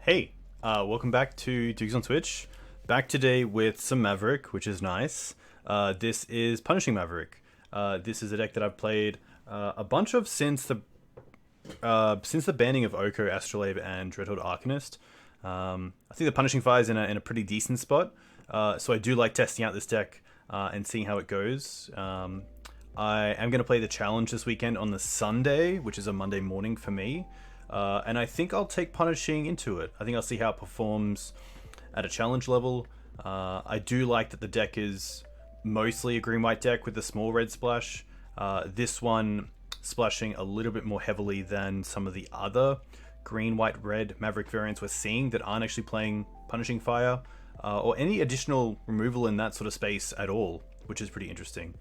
Hey, welcome back to Dukes on Twitch. Back today with some Maverick, which is nice. This is Punishing Maverick. This is a deck that I've played a bunch of since the banning of Oko, Astrolabe, and Dreadhorde Arcanist. I think the Punishing Fire is in a pretty decent spot, so I do like testing out this deck and seeing how it goes. I am going to play the challenge this weekend on the Sunday, which is a Monday morning for me. And I think I'll take Punishing into it. I think I'll see how it performs at a challenge level. I do like that the deck is mostly a green-white deck with a small red splash. This one splashing a little bit more heavily than some of the other green-white-red Maverick variants we're seeing that aren't actually playing Punishing Fire, or any additional removal in that sort of space at all, which is pretty interesting.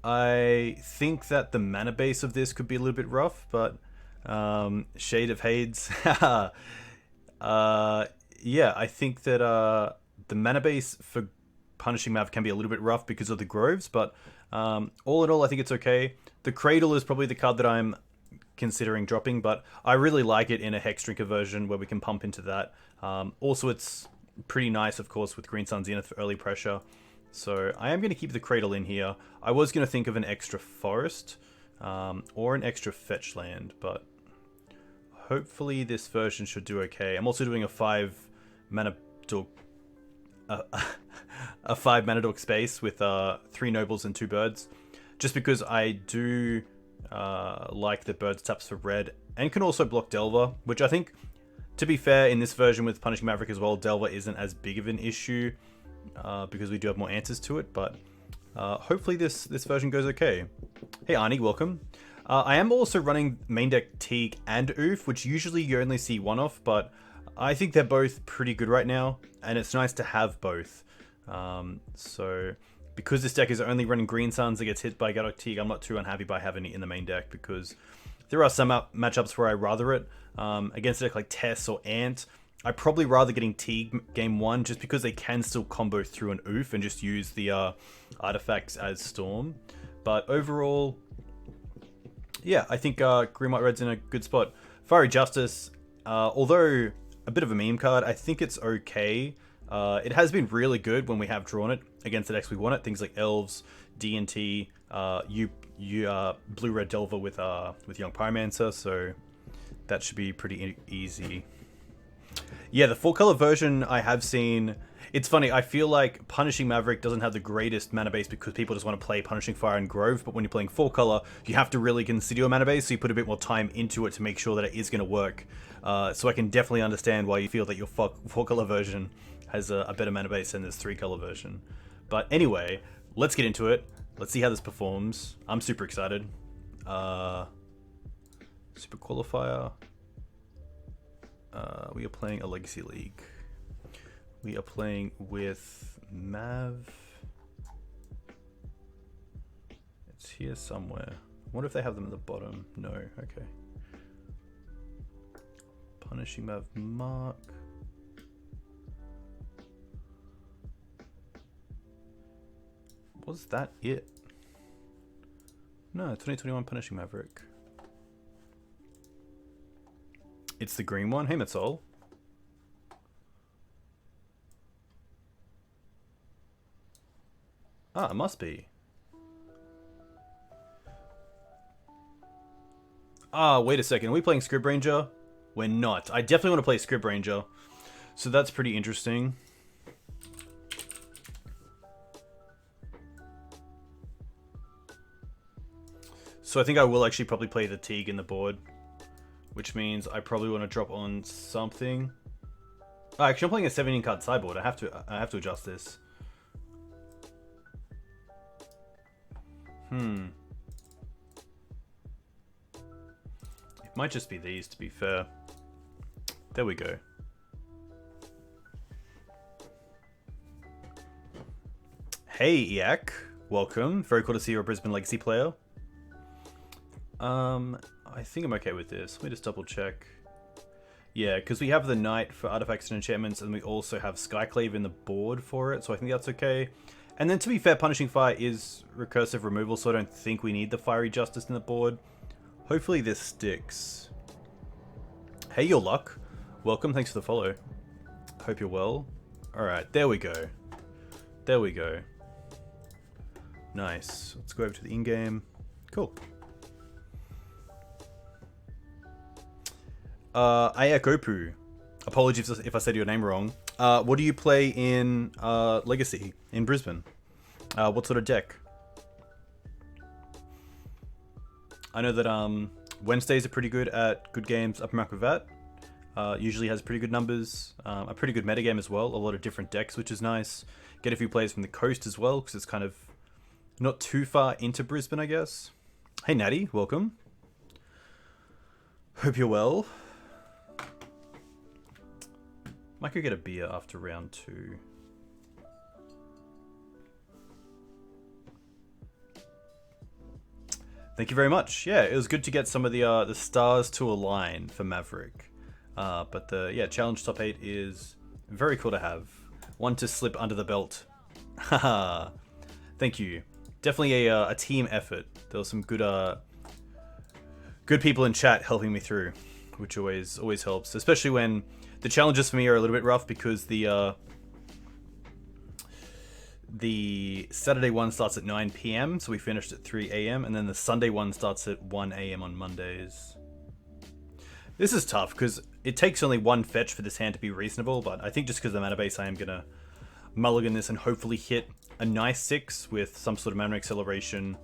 I think that the mana base of this could be a little bit rough, but Shade of Hades. Yeah, I think that the mana base for Punishing Mav can be a little bit rough because of the Groves, but all in all, I think it's okay. The Cradle is probably the card that I'm considering dropping, but I really like it in a Hex Drinker version where we can pump into that. Also, it's pretty nice, of course, with Green Sun Zenith for early pressure. So I am going to keep the Cradle in here. I was going to think of an extra Forest or an extra Fetch Land, but hopefully this version should do okay. I'm also doing a 5 mana dork, a 5 mana dork space with 3 Nobles and 2 Birds, just because I do like the Birds taps for red and can also block Delver, which I think, to be fair, in this version with Punishing Maverick as well, Delver isn't as big of an issue. Because we do have more answers to it, but hopefully this version goes okay. Hey Arnie, welcome. I am also running main deck Teeg and Oof, which usually you only see one of, but I think they're both pretty good right now, and it's nice to have both. So because this deck is only running Green Suns that gets hit by Gaddock Teeg, I'm not too unhappy by having it in the main deck, because there are some matchups where I rather it. Against a deck like Tess or Ant, I'd probably rather getting Teeg game 1 just because they can still combo through an Oof and just use the artifacts as Storm. But overall, yeah, I think Green White Red's in a good spot. Fiery Justice, although a bit of a meme card, I think it's okay. It has been really good when we have drawn it against the decks we want it. Things like Elves, D&T, Blue-Red Delver with Young Pyromancer, so that should be pretty easy. Yeah, the 4-color version I have seen. It's funny, I feel like Punishing Maverick doesn't have the greatest mana base because people just want to play Punishing Fire and Grove, but when you're playing 4-color, you have to really consider your mana base, so you put a bit more time into it to make sure that it is going to work. So I can definitely understand why you feel that your 4-color version has a better mana base than this 3-color version. But anyway, let's get into it. Let's see how this performs. I'm super excited. Super Qualifier. We are playing a Legacy League. We are playing with Mav. It's here somewhere. I wonder if they have them at the bottom. No, okay. Punishing Mav Mark. Was that it? No, 2021 Punishing Maverick. It's the green one. Hey, Matsol. Ah, it must be. Ah, wait a second. Are we playing Scrib Ranger? We're not. I definitely want to play Scrib Ranger. So that's pretty interesting. So I think I will actually probably play the Teeg in the board, which means I probably want to drop on something. Oh, actually, I'm playing a 17 card sideboard. I have to adjust this. It might just be these, to be fair. There we go. Hey, Yak. Welcome. Very cool to see you're a Brisbane Legacy player. I think I'm okay with this. Let me just double check. Yeah, because we have the Knight for artifacts and enchantments, and we also have Skyclave in the board for it, so I think that's okay. And then, to be fair, Punishing Fire is recursive removal, so I don't think we need the Fiery Justice in the board. Hopefully this sticks. Hey, your luck. Welcome, thanks for the follow. Hope you're well. Alright, there we go. There we go. Nice. Let's go over to the in-game. Cool. Ayakopu. Apologies if I said your name wrong. What do you play in Legacy in Brisbane? What sort of deck? I know that Wednesdays are pretty good at Good Games Upper Macquavat. Usually has pretty good numbers. A pretty good metagame as well. A lot of different decks, which is nice. Get a few players from the coast as well, because it's kind of not too far into Brisbane, I guess. Hey, Natty. Welcome. Hope you're well. Might go get a beer after round 2. Thank you very much. Yeah, it was good to get some of the stars to align for Maverick. But the challenge top 8 is very cool to have. One to slip under the belt. Haha. Thank you. Definitely a team effort. There was some good people in chat helping me through, which always helps, especially when the challenges for me are a little bit rough because the Saturday one starts at 9 PM, so we finished at 3 AM, and then the Sunday one starts at 1 AM on Mondays. This is tough because it takes only one fetch for this hand to be reasonable, but I think just because of the mana base, I am going to mulligan this and hopefully hit a nice 6 with some sort of mana acceleration,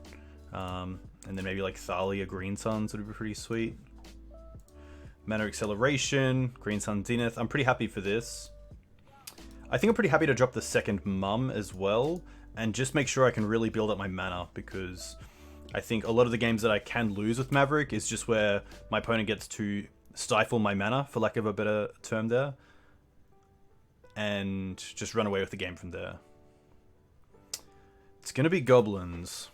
and then maybe like Thalia Green Suns would be pretty sweet. Mana acceleration, Green Sun Zenith. I'm pretty happy for this. I think I'm pretty happy to drop the second Mum as well, and just make sure I can really build up my mana, because I think a lot of the games that I can lose with Maverick is just where my opponent gets to stifle my mana, for lack of a better term there, and just run away with the game from there. It's going to be Goblins.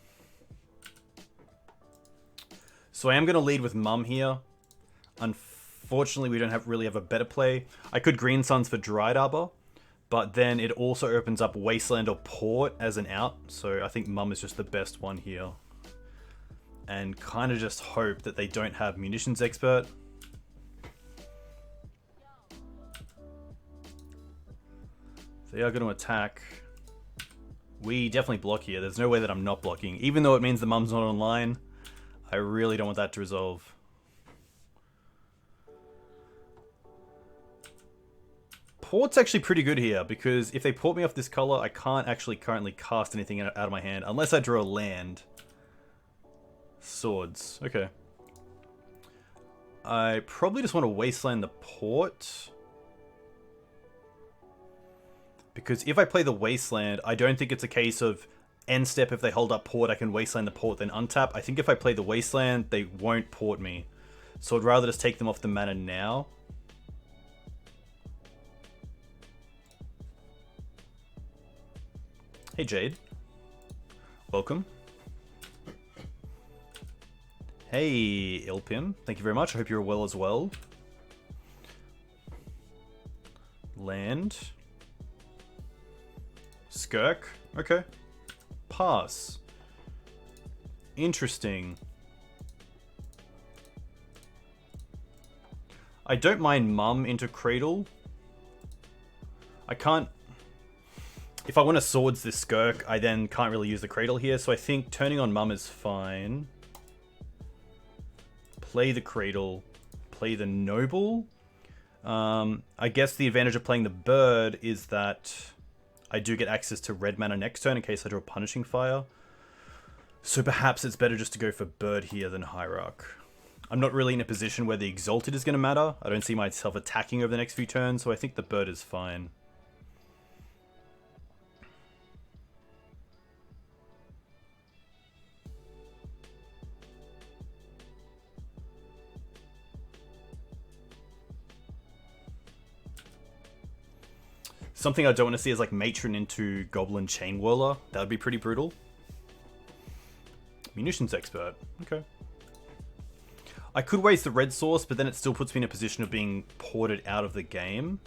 So I am going to lead with Mum here. Unfortunately, we don't really have a better play. I could Green Suns for Dried Arbor, but then it also opens up Wasteland or Port as an out, so I think Mum is just the best one here. And kind of just hope that they don't have Munitions Expert. They are going to attack. We definitely block here. There's no way that I'm not blocking. Even though it means the Mum's not online, I really don't want that to resolve. Port's actually pretty good here, because if they port me off this color, I can't actually currently cast anything out of my hand, unless I draw a land. Swords. Okay. I probably just want to Wasteland the Port. Because if I play the Wasteland, I don't think it's a case of end step if they hold up Port, I can Wasteland the Port, then untap. I think if I play the Wasteland, they won't Port me. So I'd rather just take them off the mana now. Hey Jade. Welcome. Hey Ilpin. Thank you very much. I hope you're well as well. Land. Skirk. Okay. Pass. Interesting. I don't mind Mum into Cradle. I can't... If I want to Swords this Skirk, I then can't really use the Cradle here, so I think turning on Mum is fine. Play the Cradle. Play the Noble. I guess the advantage of playing the Bird is that I do get access to red mana next turn in case I draw Punishing Fire. So perhaps it's better just to go for Bird here than Hierarch. I'm not really in a position where the Exalted is going to matter. I don't see myself attacking over the next few turns, so I think the Bird is fine. Something I don't want to see is like Matron into Goblin Chain Whirler. That would be pretty brutal. Munitions Expert. Okay. I could waste the red source, but then it still puts me in a position of being ported out of the game.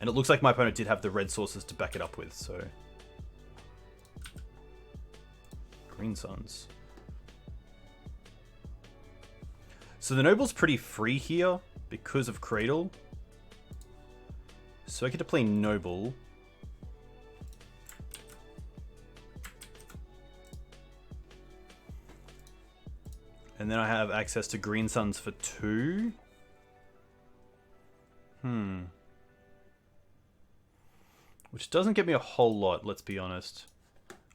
And it looks like my opponent did have the red sources to back it up with, so... Green Suns. So the Noble's pretty free here because of Cradle. So I get to play Noble. And then I have access to Green Suns for 2. Which doesn't get me a whole lot, let's be honest.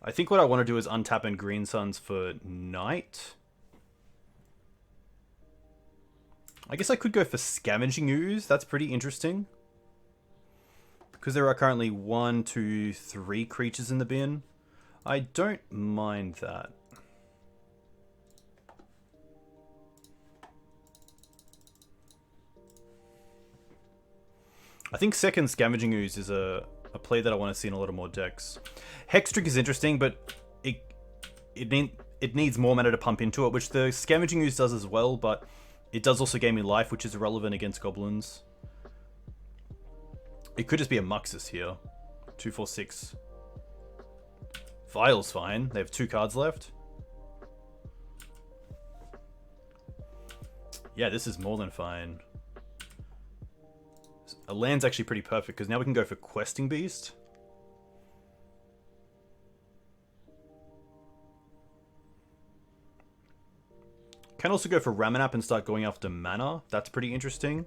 I think what I want to do is untap and Green Suns for Knight. I guess I could go for Scavenging Ooze. That's pretty interesting. Because there are currently 1, 2, 3 creatures in the bin. I don't mind that. I think second Scavenging Ooze is a play that I want to see in a lot of more decks. Hextrick is interesting, but it needs more mana to pump into it, which the Scavenging Ooze does as well, but it does also gain me life, which is irrelevant against Goblins. It could just be a Muxus here. 2, 4, 6. Vial's fine. They have 2 cards left. Yeah, this is more than fine. A land's actually pretty perfect, because now we can go for Questing Beast. Can also go for Ramanap and start going after mana. That's pretty interesting.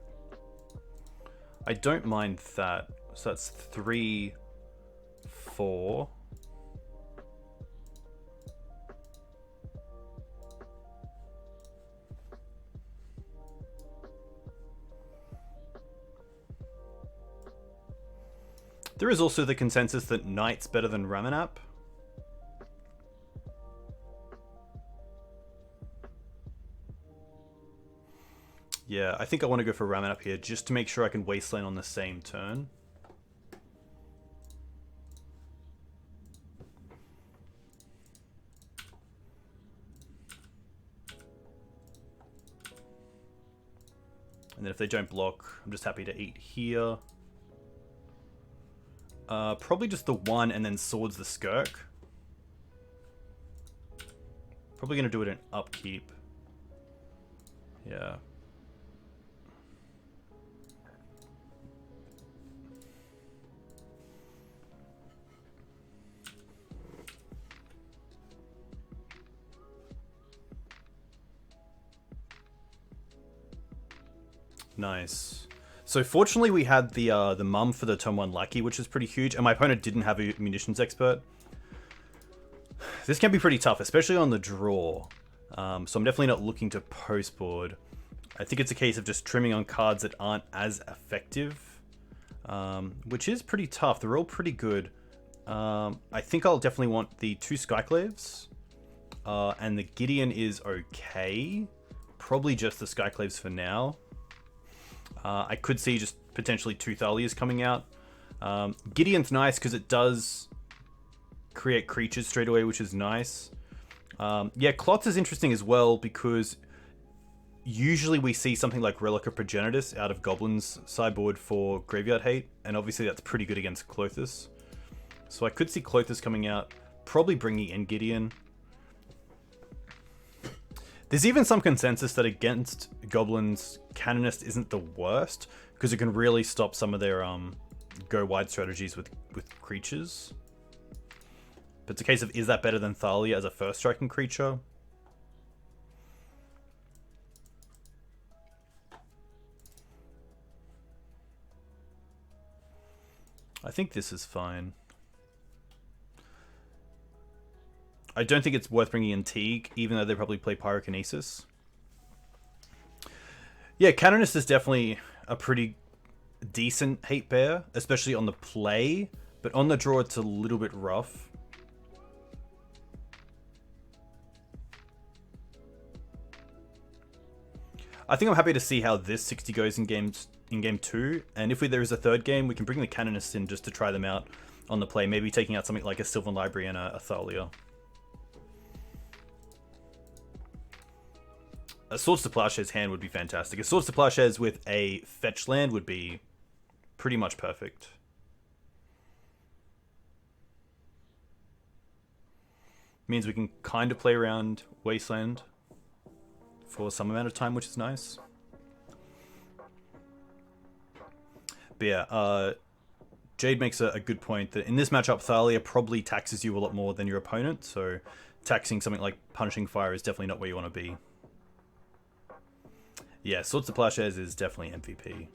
I don't mind that. So that's 3, 4. There is also the consensus that Knight's better than Ramanap. Yeah, I think I want to go for Ramanap here just to make sure I can Wasteland on the same turn. And then if they don't block, I'm just happy to eat here. Probably just the 1 and then Swords the Skirk. Probably going to do it in upkeep. Yeah. Nice. So fortunately we had the mum for the turn 1 Lackey, which is pretty huge, and my opponent didn't have a Munitions Expert. This can be pretty tough, especially on the draw. So I'm definitely not looking to post board. I think it's a case of just trimming on cards that aren't as effective, which is pretty tough. They're all pretty good. I think I'll definitely want the 2 Skyclaves, and the Gideon is okay. Probably just the Skyclaves for now. I could see just potentially 2 Thalias coming out. Gideon's nice because it does create creatures straight away, which is nice. Yeah, Klothys is interesting as well because usually we see something like Relic of Progenitus out of Goblins sideboard for Graveyard Hate, and obviously that's pretty good against Klothys. So I could see Klothys coming out, probably bringing in Gideon. There's even some consensus that against Goblins, Canonist isn't the worst, because it can really stop some of their go wide strategies with creatures. But it's a case of, is that better than Thalia as a first striking creature? I think this is fine. I don't think it's worth bringing in Teeg, even though they probably play Pyrokinesis. Yeah, Canonist is definitely a pretty decent hate bear, especially on the play, but on the draw it's a little bit rough. I think I'm happy to see how this 60 goes in game 2, and if there is a third game, we can bring the Canonists in just to try them out on the play, maybe taking out something like a Sylvan Library and a Thalia. A Swords to Plowshares hand would be fantastic. A Swords to Plowshares with a fetch land would be pretty much perfect. Means we can kind of play around Wasteland for some amount of time, which is nice. But yeah, Jade makes a good point that in this matchup, Thalia probably taxes you a lot more than your opponent, so taxing something like Punishing Fire is definitely not where you want to be. Yeah, Swords to Plowshares is definitely MVP.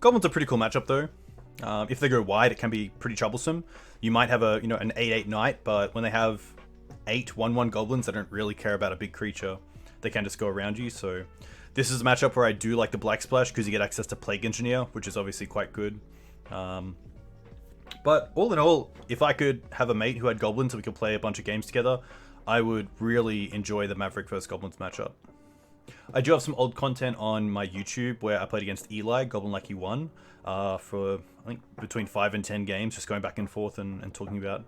Goblins are a pretty cool matchup though. If they go wide, it can be pretty troublesome. You might have an 8/8 knight, but when they have 8/1/1 goblins, they don't really care about a big creature. They can just go around you. So this is a matchup where I do like the Black Splash because you get access to Plague Engineer, which is obviously quite good. But all in all, if I could have a mate who had goblins and we could play a bunch of games together, I would really enjoy the Maverick vs Goblins matchup. I do have some old content on my YouTube where I played against Eli, Goblin Lucky 1, for I think between 5 and 10 games, just going back and forth and talking about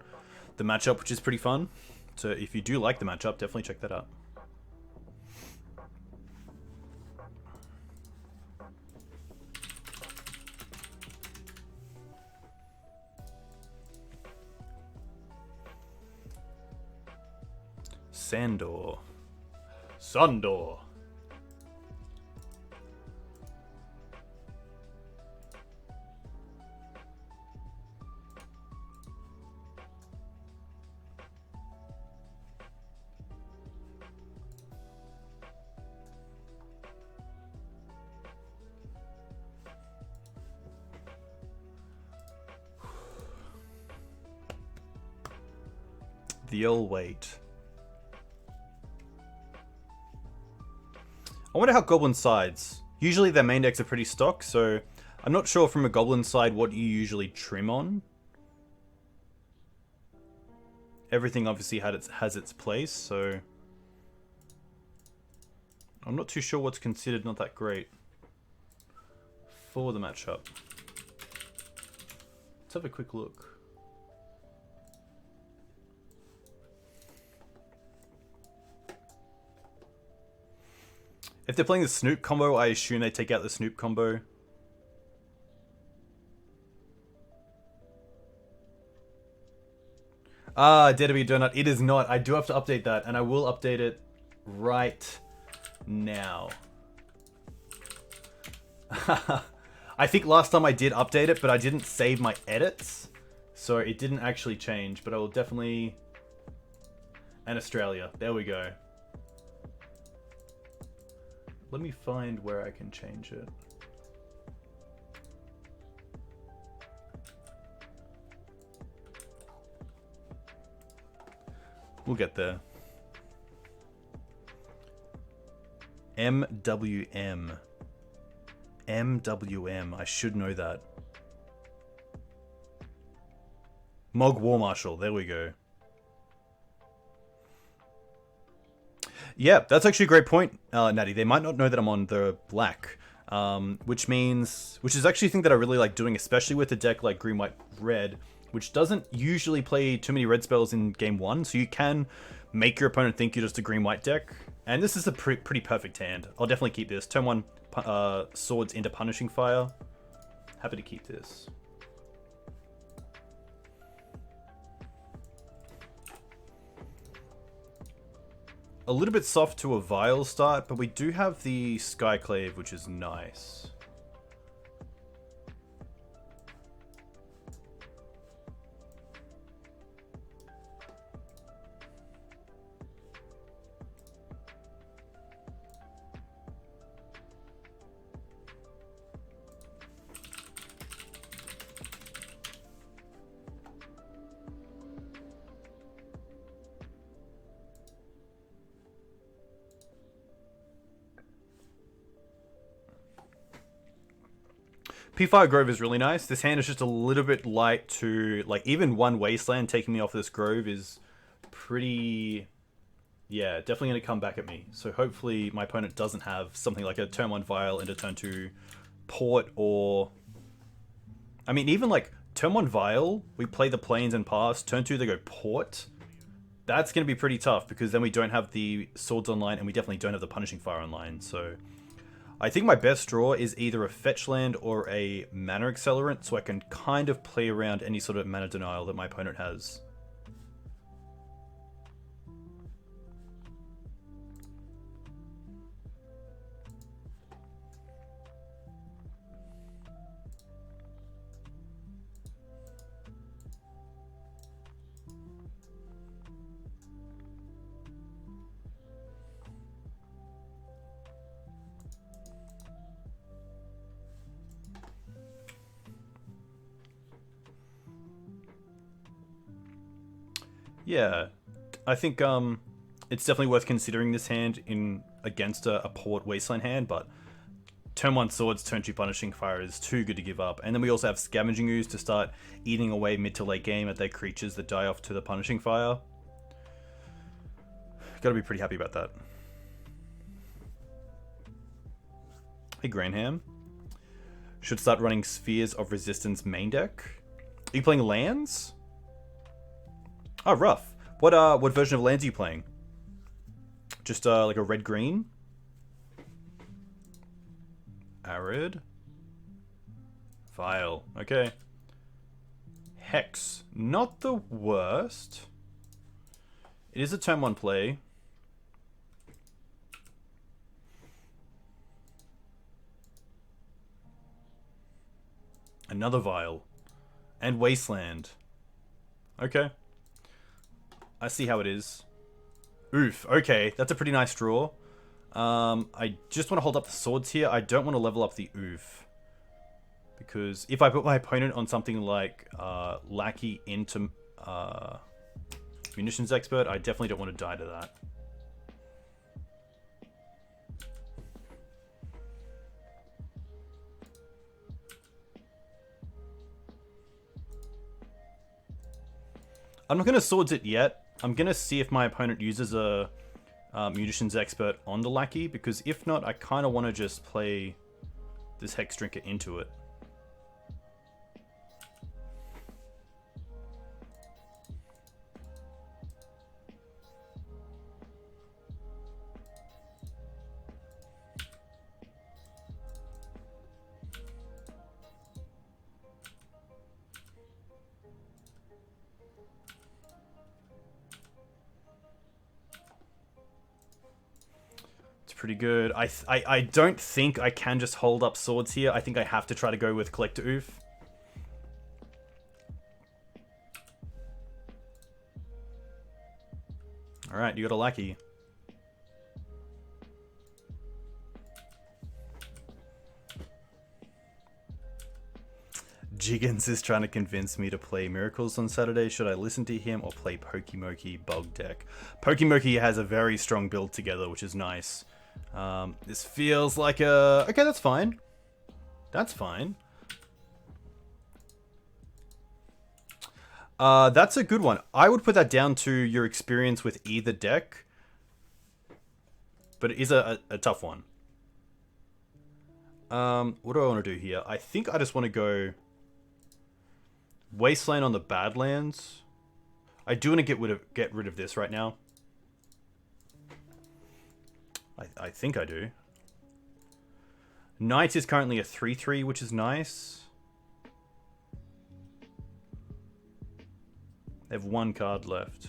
the matchup, which is pretty fun. So if you do like the matchup, definitely check that out. Sandor. Sandor. The old wait. I wonder how Goblin sides. Usually their main decks are pretty stock, so I'm not sure from a Goblin side what you usually trim on. Everything obviously has its place, so I'm not too sure what's considered not that great for the matchup. Let's have a quick look. If they're playing the Snoop combo, I assume they take out the Snoop combo. Dare to be a donut. It is not. I do have to update that, and I will update it right now. I think last time I did update it, but I didn't save my edits, so it didn't actually change, but I will definitely... And Australia. There we go. Let me find where I can change it. We'll get there. MWM. MWM. I should know that. Mog War Marshal. There we go. Yeah, that's actually a great point, Natty. They might not know that I'm on the black, which is actually a thing that I really like doing, especially with a deck like green, white, red, which doesn't usually play too many red spells in game 1, so you can make your opponent think you're just a green, white deck. And this is a pretty perfect hand. I'll definitely keep this. Turn 1, Swords into Punishing Fire. Happy to keep this. A little bit soft to a Vile start, but we do have the Skyclave, which is nice. P-Fire Grove is really nice. This hand is just a little bit light to, like, even one Wasteland taking me off this Grove is pretty... Yeah, definitely going to come back at me. So hopefully my opponent doesn't have something like a turn 1 Vial into turn 2 Port, or... I mean, even like turn 1 Vial, we play the Plains and pass. Turn 2 they go Port. That's going to be pretty tough, because then we don't have the Swords online, and we definitely don't have the Punishing Fire online. So I think my best draw is either a Fetch Land or a Mana Accelerant, so I can kind of play around any sort of mana denial that my opponent has. Yeah, I think it's definitely worth considering this hand in against a Port Wasteland hand, but turn 1 Swords, turn 2 Punishing Fire is too good to give up. And then we also have Scavenging Ooze to start eating away mid to late game at their creatures that die off to the Punishing Fire. Gotta be pretty happy about that. Hey Granham. Should start running Spheres of Resistance main deck. Are you playing lands? Oh, rough. What version of lands are you playing? Just like a red-green? Arid? Vile. Okay. Hex. Not the worst. It is a turn 1 play. Another Vile. And Wasteland. Okay. I see how it is. Oof. Okay, that's a pretty nice draw. I just want to hold up the swords here. I don't want to level up the oof. Because if I put my opponent on something like Lackey into Munitions Expert, I definitely don't want to die to that. I'm not going to swords it yet. I'm going to see if my opponent uses a Munitions Expert on the Lackey, because if not, I kind of want to just play this Hex Drinker into it. Pretty good. I don't think I can just hold up swords here. I think I have to try to go with Collector Oof. Alright, you got a Lackey. Jiggins is trying to convince me to play Miracles on Saturday. Should I listen to him or play Pokemokey Bug deck? Pokemokey has a very strong build together, which is nice. This feels like a... Okay, that's fine. That's fine. That's a good one. I would put that down to your experience with either deck. But it is a tough one. What do I want to do here? I think I just want to go... Wasteland on the Badlands. I do want to get rid of this right now. I think I do. Knight is currently a 3/3, which is nice. They have one card left.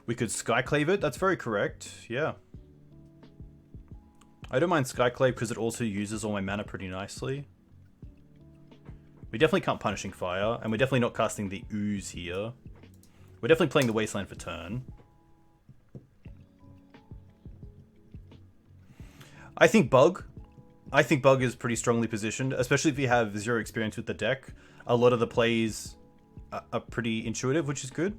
We could Skyclave it. That's very correct. Yeah. I don't mind Skyclave because it also uses all my mana pretty nicely. We definitely can't Punishing Fire, and we're definitely not casting the Ooze here. We're definitely playing the Wasteland for turn. I think Bug is pretty strongly positioned, especially if you have zero experience with the deck. A lot of the plays are pretty intuitive, which is good.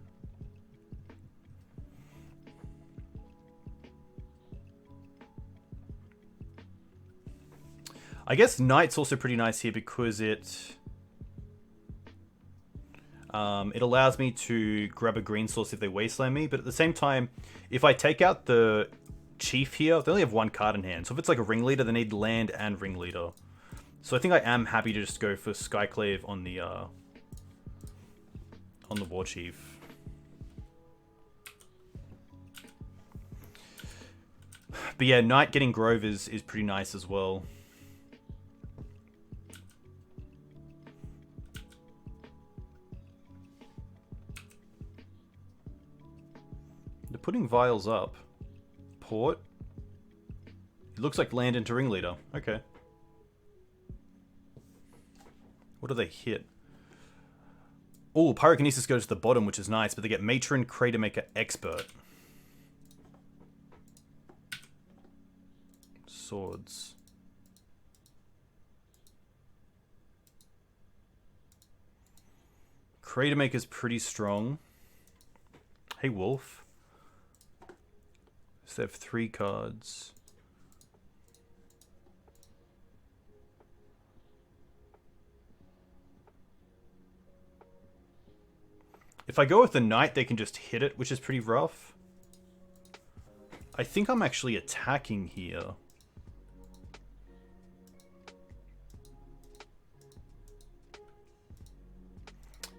I guess Knight's also pretty nice here because it allows me to grab a green source if they wasteland me, but at the same time, if I take out the Chief here, they only have one card in hand. So if it's like a Ringleader, they need land and Ringleader. So I think I am happy to just go for Skyclave on the War Chief. But yeah, Knight getting Grove is pretty nice as well. They're putting Vials up. Port. It looks like land into Ringleader. Okay. What do they hit? Oh, Pyrokinesis goes to the bottom, which is nice, but they get Matron, Crater Maker, Expert. Swords. Crater Maker's pretty strong. Hey, Wolf. So they have 3 cards. If I go with the Knight, they can just hit it, which is pretty rough. I think I'm actually attacking here.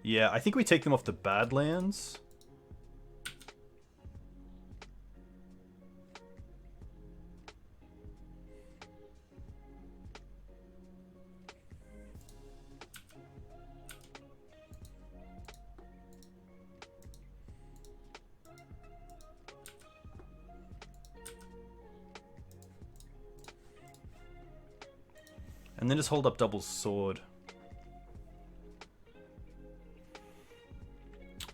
Yeah, I think we take them off the Badlands. And then just hold up double sword.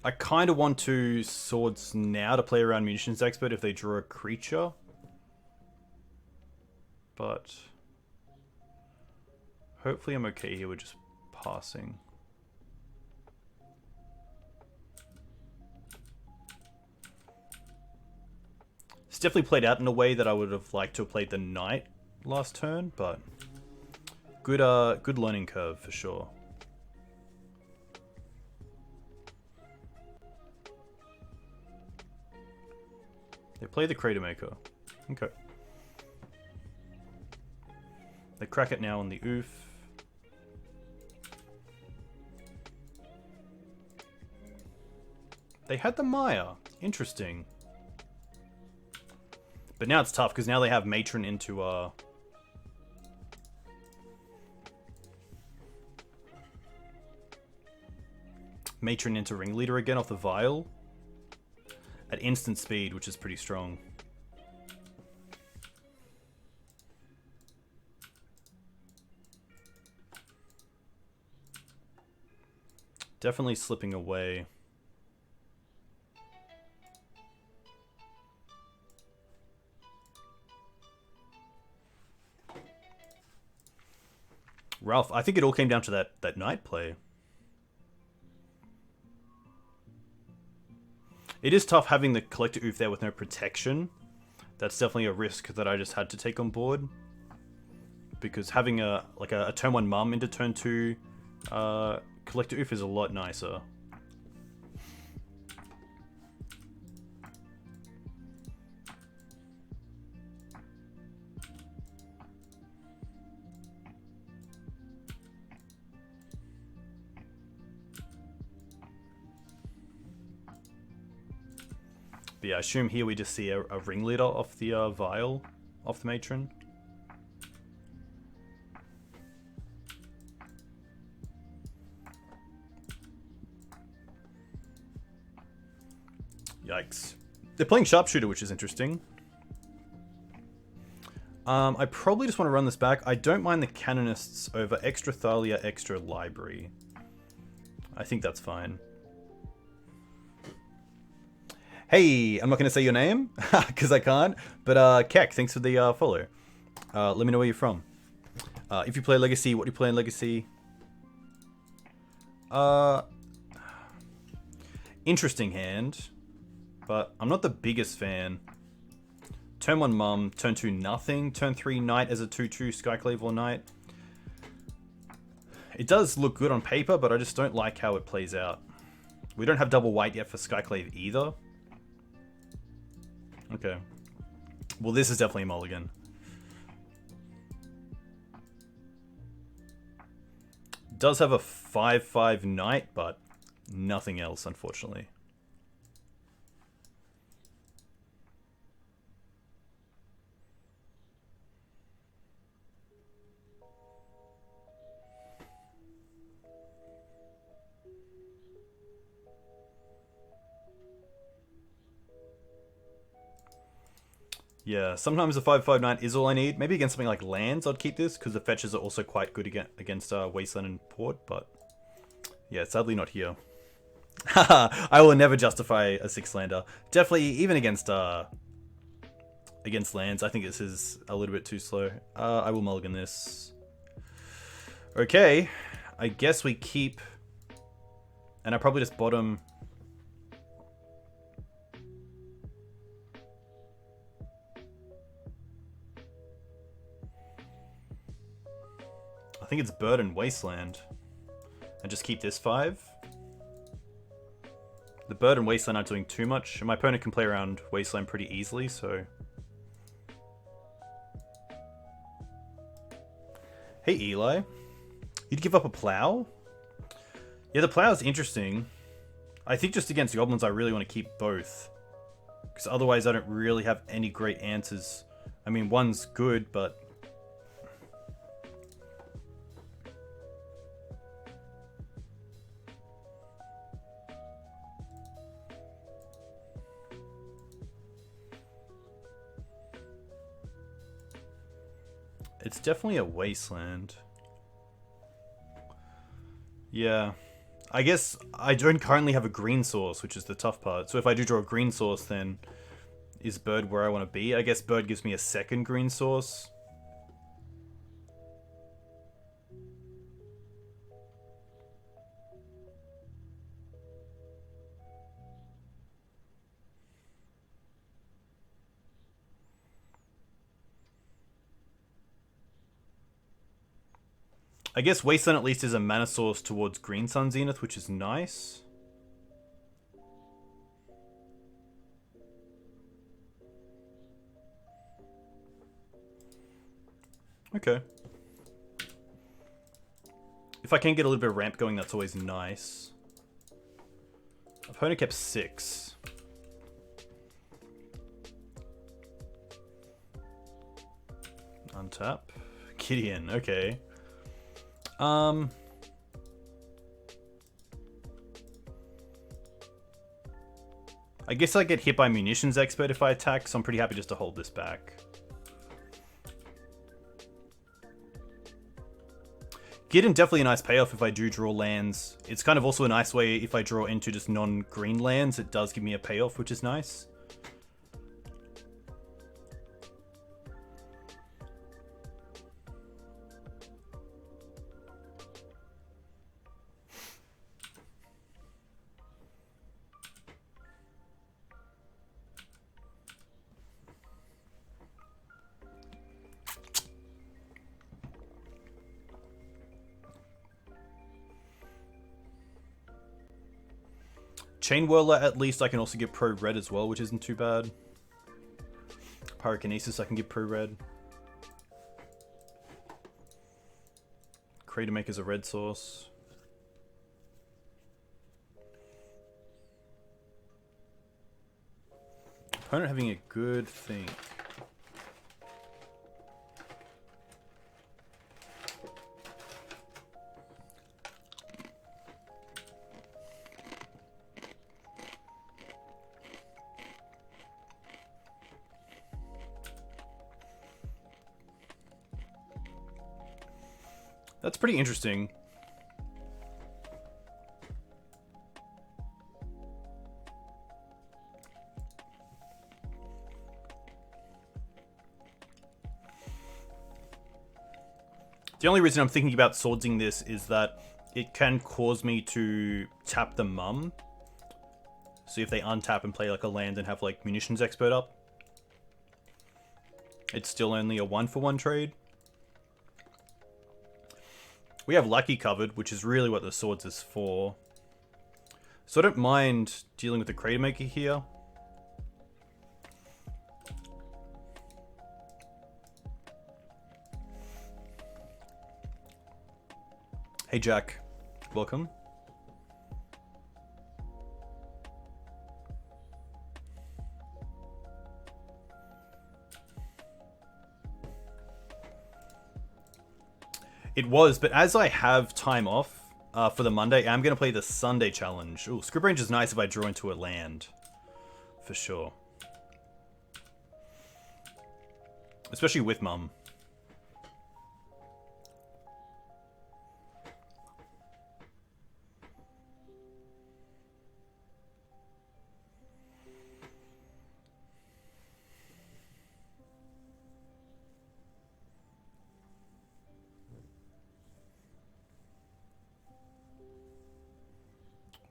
I kind of want to swords now to play around Munitions Expert if they draw a creature. But hopefully I'm okay here with just passing. It's definitely played out in a way that I would have liked to have played the Knight last turn, but good learning curve for sure. They play the Crater Maker. Okay. They crack it now on the oof. They had the Maya. Interesting. But now it's tough because now they have Matron into Matron into Ringleader again off the Vial. At instant speed, which is pretty strong. Definitely slipping away. Ralph, I think it all came down to that Knight play. It is tough having the Collector Oof there with no protection. That's definitely a risk that I just had to take on board. Because having a turn 1 Mum into turn 2 Collector Oof is a lot nicer. But yeah, I assume here we just see a Ringleader off the Vial, off the Matron. Yikes. They're playing Sharpshooter, which is interesting. I probably just want to run this back. I don't mind the Canonists over extra Thalia, extra Library. I think that's fine. Hey, I'm not going to say your name, because I can't, but Keck, thanks for the follow. Let me know where you're from. If you play Legacy, what do you play in Legacy? Interesting hand, but I'm not the biggest fan. Turn 1 Mum, turn 2 nothing, turn 3 Knight as a 2/2 Skyclave or Knight. It does look good on paper, but I just don't like how it plays out. We don't have double white yet for Skyclave either. Okay. Well, this is definitely a mulligan. Does have a 5/5 knight, but nothing else, unfortunately. Yeah, sometimes a 5/5 knight is all I need. Maybe against something like lands, I'd keep this, because the fetches are also quite good against Wasteland and Port, but yeah, sadly not here. Haha, I will never justify a 6-lander. Definitely, even against lands, I think this is a little bit too slow. I will mulligan this. Okay, I guess we keep... And I probably just bottom... I think it's Bird and Wasteland. And just keep this 5. The Bird and Wasteland aren't doing too much. And my opponent can play around Wasteland pretty easily, so... Hey Eli. You'd give up a Plow? Yeah, the Plow is interesting. I think just against Goblins I really want to keep both. Because otherwise I don't really have any great answers. I mean, one's good, but... It's definitely a Wasteland. Yeah. I guess I don't currently have a green source, which is the tough part. So if I do draw a green source, then is Bird where I want to be? I guess Bird gives me a second green source. I guess Wasteland at least is a mana source towards Green Sun Zenith, which is nice. Okay. If I can get a little bit of ramp going, that's always nice. Opponent kept 6. Untap. Gideon, okay. I guess I get hit by Munitions Expert if I attack, so I'm pretty happy just to hold this back. Gideon definitely a nice payoff if I do draw lands. It's kind of also a nice way if I draw into just non-green lands, it does give me a payoff, which is nice. Chain Whirler, at least I can also get pro red as well, which isn't too bad. Pyrokinesis I can get pro red. Crater Maker's a red source. Opponent having a good think. That's pretty interesting. The only reason I'm thinking about swordsing this is that it can cause me to tap the mum. So if they untap and play like a land and have like Munitions Expert up, it's still only a 1-for-1 trade. We have Lucky covered, which is really what the swords is for. So I don't mind dealing with the Crater Maker here. Hey Jack, welcome. It was, but as I have time off for the Monday, I'm going to play the Sunday challenge. Ooh, Script Range is nice if I draw into a land. For sure. Especially with Mum.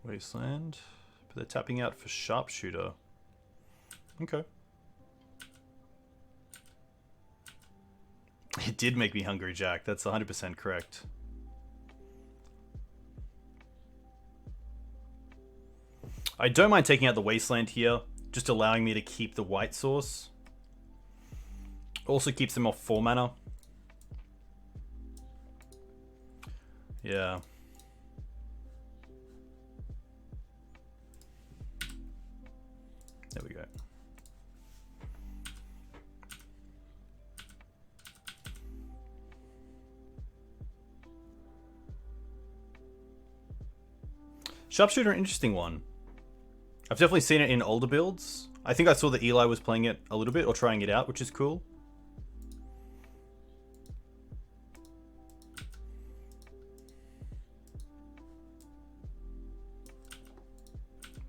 Wasteland. But they're tapping out for Sharpshooter. Okay. It did make me hungry, Jack. That's 100% correct. I don't mind taking out the Wasteland here, just allowing me to keep the white source. Also keeps them off 4 mana. Yeah. There we go. Sharpshooter, an interesting one. I've definitely seen it in older builds. I think I saw that Eli was playing it a little bit or trying it out, which is cool.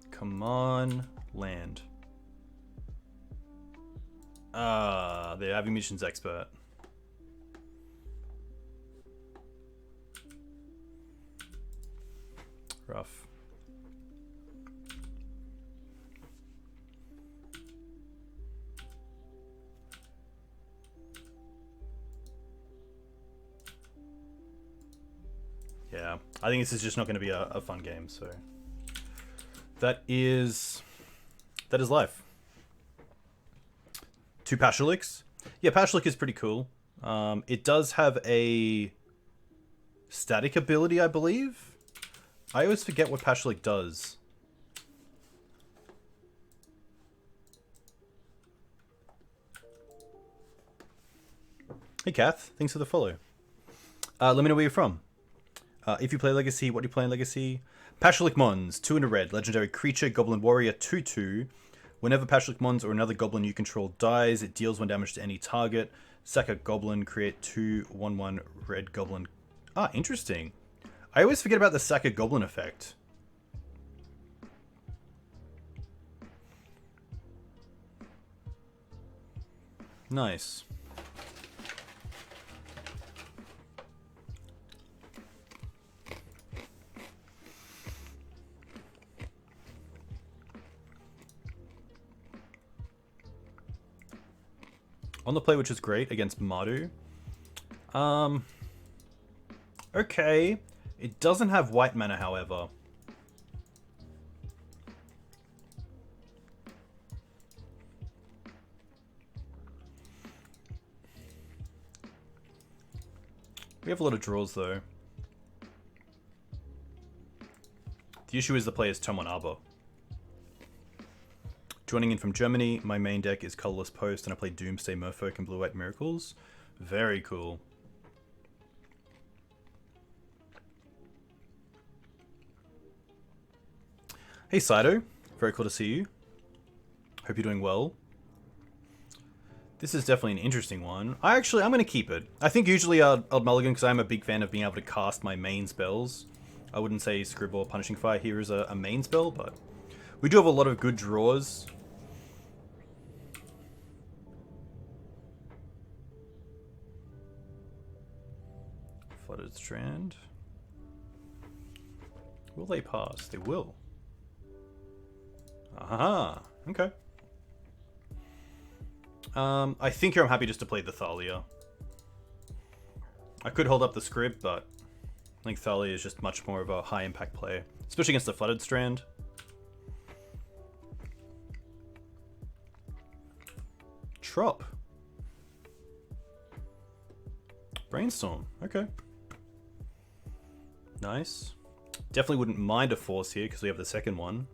Come on, land. They're having missions expert. Rough. Yeah, I think this is just not going to be a fun game, so that is life. 2 Pashaliks. Yeah, Pashalik is pretty cool. It does have a static ability, I believe. I always forget what Pashalik does. Hey Kath, thanks for the follow. Let me know where you're from. If you play Legacy, what do you play in Legacy? Pashalik Mons, 2 in a red, legendary creature, Goblin Warrior, 2/2. Whenever Pashalik Mons or another Goblin you control dies, it deals 1 damage to any target. Sack a Goblin, create 2 1/1 red Goblin. Ah, interesting. I always forget about the Sack a Goblin effect. Nice. On the play, which is great against Mardu. Okay. It doesn't have white mana, however. We have a lot of draws, though. The issue is the play is Tomon Arbor. Joining in from Germany, my main deck is Colorless Post, and I play Doomsday, Merfolk, and Blue-White Miracles. Very cool. Hey Saito, very cool to see you. Hope you're doing well. This is definitely an interesting one. I'm going to keep it. I think usually I'd mulligan because I'm a big fan of being able to cast my main spells. I wouldn't say Scribble or Punishing Fire here is a main spell, but we do have a lot of good draws. Flooded Strand. Will they pass? They will. Aha. Okay. I think here I'm happy just to play the Thalia. I could hold up the script, but I think Thalia is just much more of a high impact play, especially against the Flooded Strand. Trop. Brainstorm, okay. Nice. Definitely wouldn't mind a Force here because we have the second one.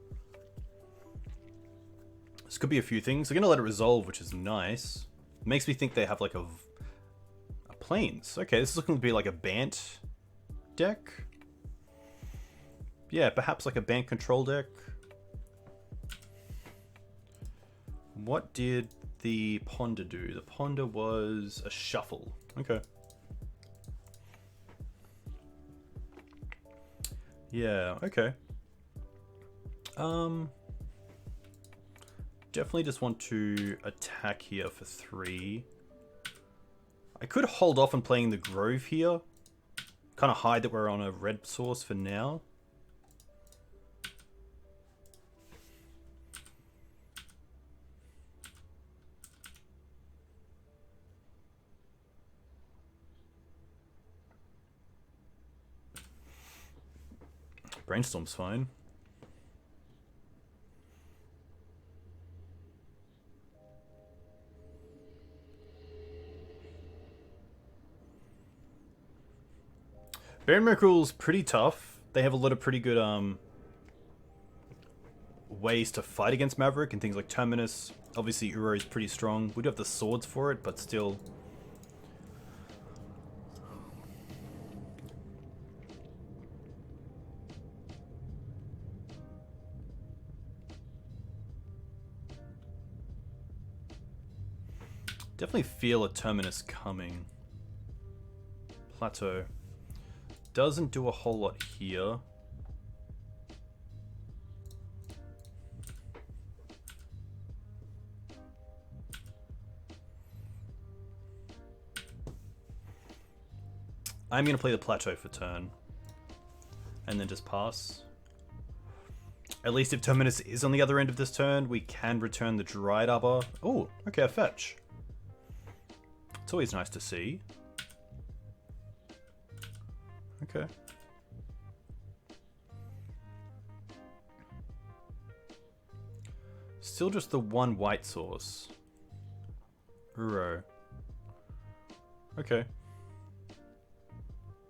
This could be a few things. They're going to let it resolve, which is nice. Makes me think they have like a Plains. Okay, this is looking to be like a BANT deck. Yeah, perhaps like a BANT control deck. What did the Ponder do? The Ponder was a shuffle. Okay. Yeah, okay. Definitely just want to attack here for 3. I could hold off on playing the Grove here. Kind of hide that we're on a red source for now. Brainstorm's fine. Baron Miracle's pretty tough. They have a lot of pretty good ways to fight against Maverick and things like Terminus. Obviously Uro is pretty strong. We do have the swords for it, but still. Definitely feel a Terminus coming. Plateau. Doesn't do a whole lot here. I'm going to play the Plateau for turn. And then just pass. At least if Terminus is on the other end of this turn, we can return the Dried Arbor. Oh, okay, a fetch. It's always nice to see. Okay. Still just the one white source. Uro. Okay.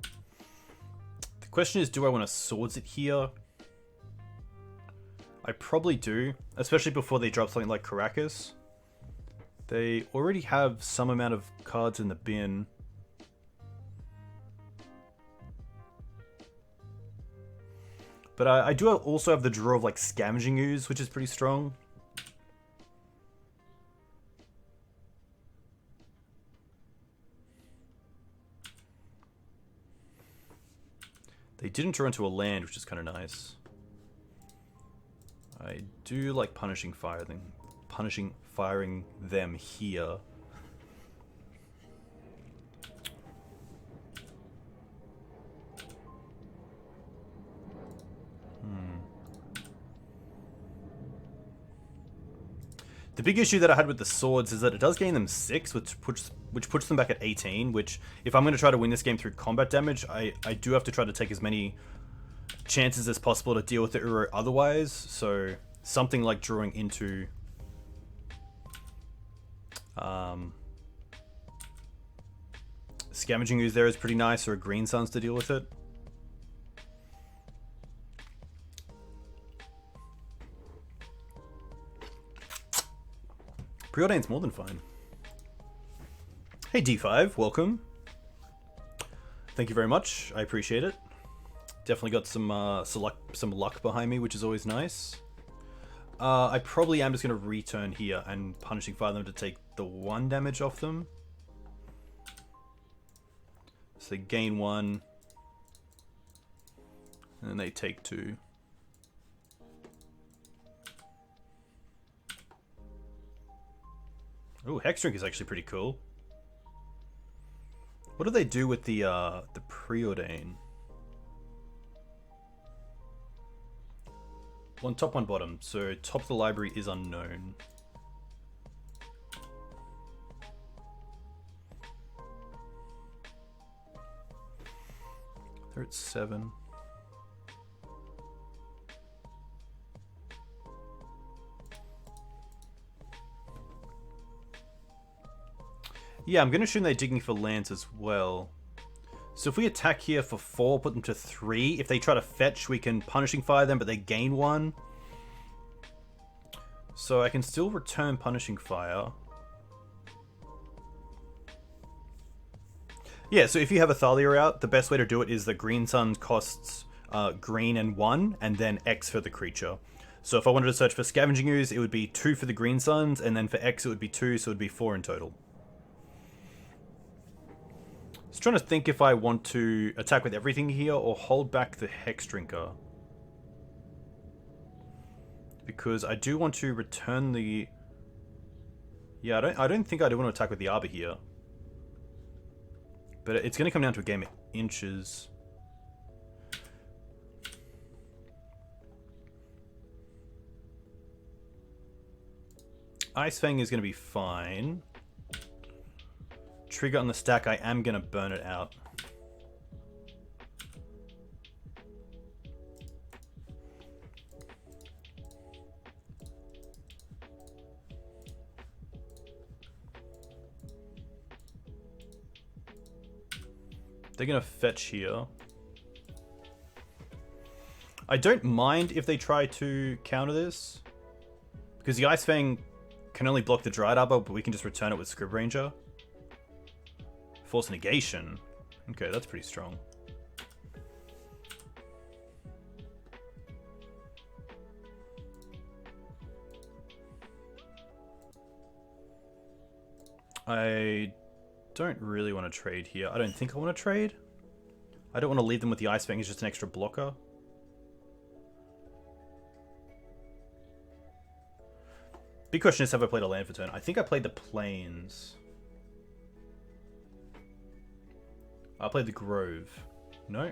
The question is, do I want to swords it here? I probably do, especially before they drop something like Caracas. They already have some amount of cards in the bin. But I do also have the draw of like Scavenging Ooze, which is pretty strong. They didn't draw into a land, which is kind of nice. I do like punishing firing them here. The big issue that I had with the swords is that it does gain them 6, which puts them back at 18, which, if I'm going to try to win this game through combat damage, I do have to try to take as many chances as possible to deal with the Uro otherwise, so something like drawing into Scavenging Ooze there is pretty nice, or a Green Suns to deal with it. Preordain's more than fine. Hey D5, welcome. Thank you very much. I appreciate it. Definitely got some luck behind me, which is always nice. I probably am just going to return here and Punishing Fire them to take the 1 damage off them. So they gain 1. And then they take 2. Oh, Hexdrink is actually pretty cool. What do they do with the Preordain? 1 top, 1 bottom. So top of the library is unknown. They're at 7. Yeah, I'm going to assume they're digging for lands as well. So if we attack here for 4, put them to 3. If they try to fetch, we can Punishing Fire them, but they gain 1. So I can still return Punishing Fire. Yeah, so if you have a Thalia out, the best way to do it is the Green Sun costs green and 1, and then X for the creature. So if I wanted to search for Scavenging Ooze, it would be 2 for the Green Suns, and then for X it would be 2, so it would be 4 in total. Just trying to think if I want to attack with everything here or hold back the Hex Drinker. Because I do want to return the... Yeah, I don't think I do want to attack with the Arbor here. But it's going to come down to a game of inches. Ice Fang is going to be fine. Trigger on the stack, I am going to burn it out. They're going to fetch here. I don't mind if they try to counter this, because the Ice Fang can only block the Dryad Arbor, but we can just return it with Scrib Ranger. Force Negation. Okay, that's pretty strong. I don't really want to trade here. I don't think I want to trade. I don't want to leave them with the Ice Fang as just an extra blocker. Big question is, have I played a land for turn? I think I played the Plains. I played the Grove. No?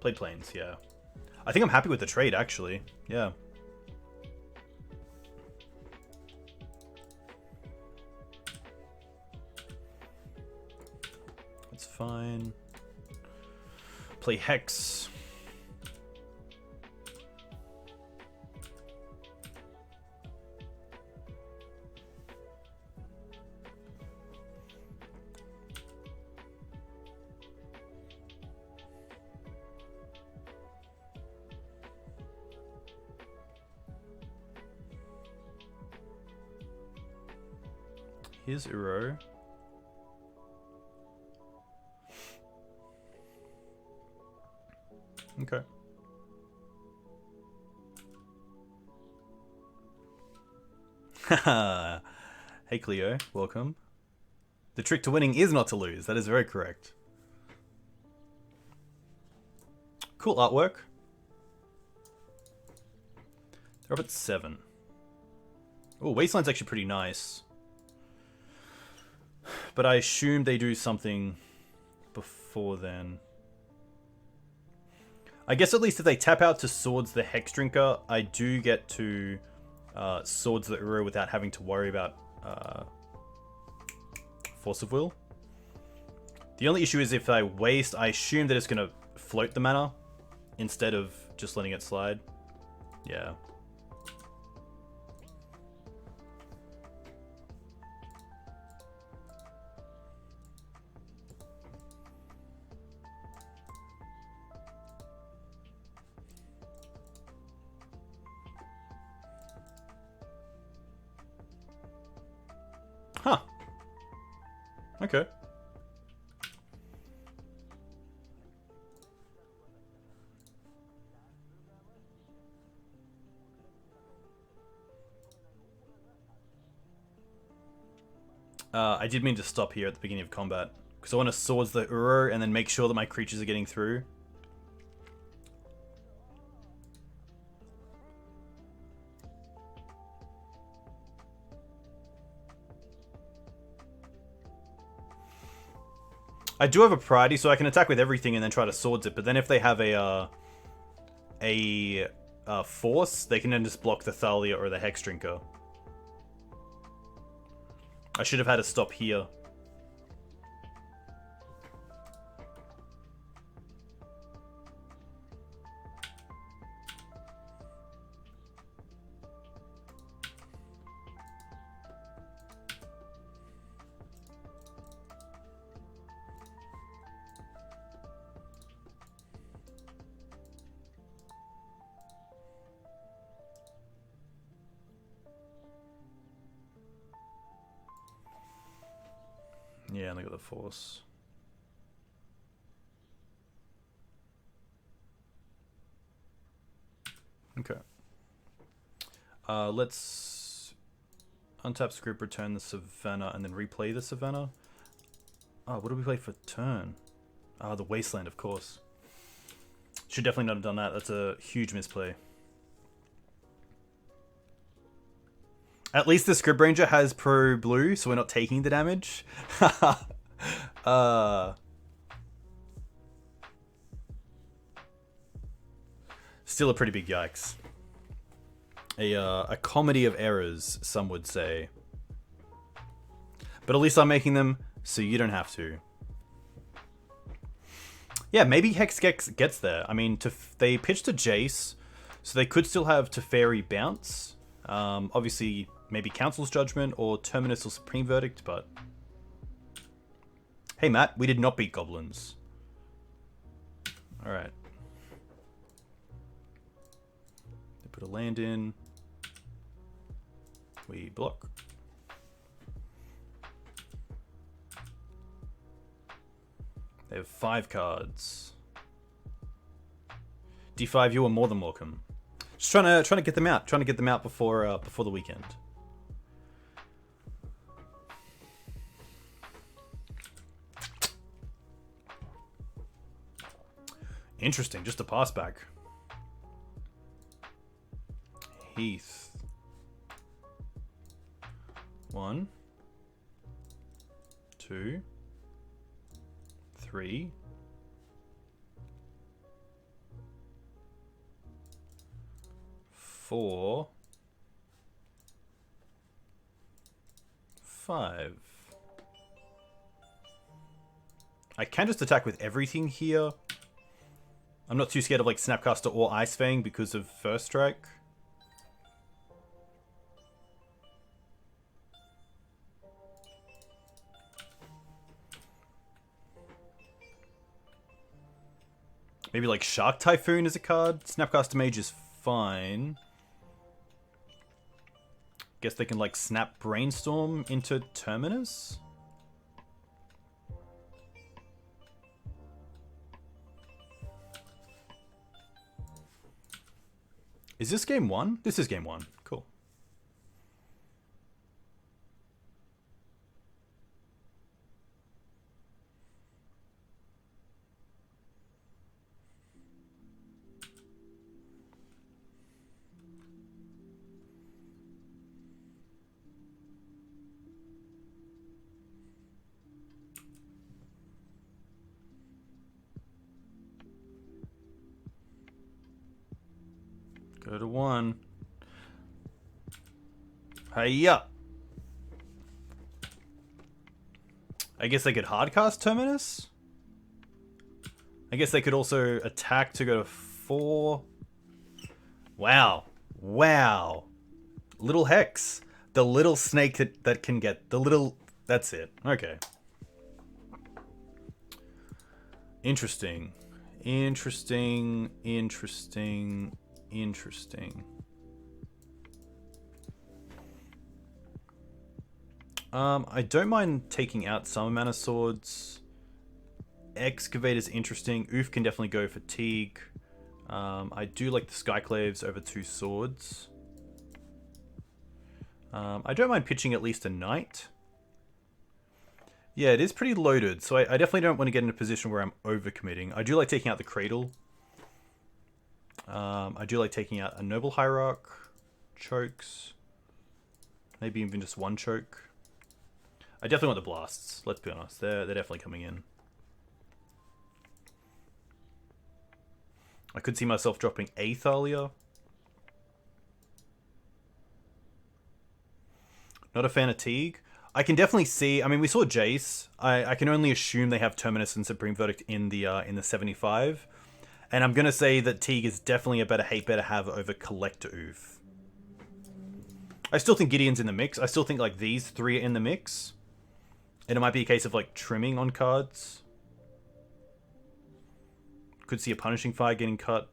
Played Plains, yeah. I think I'm happy with the trade, actually. Yeah. That's fine. Play Hex. Here's Uro. Okay. Haha. Hey Cleo, welcome. The trick to winning is not to lose. That is very correct. Cool artwork. They're up at 7. Oh, Wasteland's actually pretty nice. But I assume they do something before then. I guess at least if they tap out to Swords the Hex Drinker, I do get to Swords the Uro without having to worry about Force of Will. The only issue is if I waste, I assume that it's going to float the mana instead of just letting it slide. Yeah. Huh. Okay. I did mean to stop here at the beginning of combat, because I want to Swords the Uro and then make sure that my creatures are getting through. I do have a priority, so I can attack with everything and then try to Swords it, but then if they have a Force, they can then just block the Thalia or the Hex Drinker. I should have had a stop here. Yeah, and they got the force. Okay. Let's untap script, return the Savannah, and then replay the Savannah. Oh, what do we play for turn? Ah, the Wasteland, of course. Should definitely not have done that. That's a huge misplay. At least the Script Ranger has pro blue, so we're not taking the damage. Still a pretty big yikes. A comedy of errors, some would say. But at least I'm making them so you don't have to. Yeah, maybe Hex gets there. I mean, they pitched to Jace, so they could still have Teferi bounce. Obviously, maybe Council's Judgment or Terminus or Supreme Verdict, but... Hey, Matt, we did not beat Goblins. Alright. They put a land in. We block. They have 5 cards. D5, you are more than welcome. Just trying to get them out. Trying to get them out before the weekend. Interesting, just a pass back. Heath. 1, 2, 3. 4, 5. I can just attack with everything here. I'm not too scared of like Snapcaster or Ice Fang because of First Strike. Maybe like Shark Typhoon is a card. Snapcaster Mage is fine. Guess they can like snap Brainstorm into Terminus? Is this game 1? This is game 1. Cool. Go to 1. Hiya! I guess they could hardcast Terminus? I guess they could also attack to go to 4. Wow. Wow. Little Hex. The little snake that can get... The little... That's it. Okay. Interesting. Interesting. Interesting. Interesting. I don't mind taking out some amount of swords. Excavator's interesting. Oof can definitely go for Teeg. I do like the Skyclaves over 2 swords. I don't mind pitching at least a knight. Yeah, it is pretty loaded, so I definitely don't want to get in a position where I'm overcommitting. I do like taking out the Cradle. I do like taking out a Noble Hierarch, chokes, maybe even just 1 choke. I definitely want the blasts, let's be honest, they're definitely coming in. I could see myself dropping a Thalia. Not a fan of Teeg. I can definitely see, I mean we saw Jace, I can only assume they have Terminus and Supreme Verdict in the 75. And I'm going to say that Teeg is definitely a better hate better have over Collector Oof. I still think Gideon's in the mix. I still think like these 3 are in the mix. And it might be a case of like trimming on cards. Could see a Punishing Fire getting cut.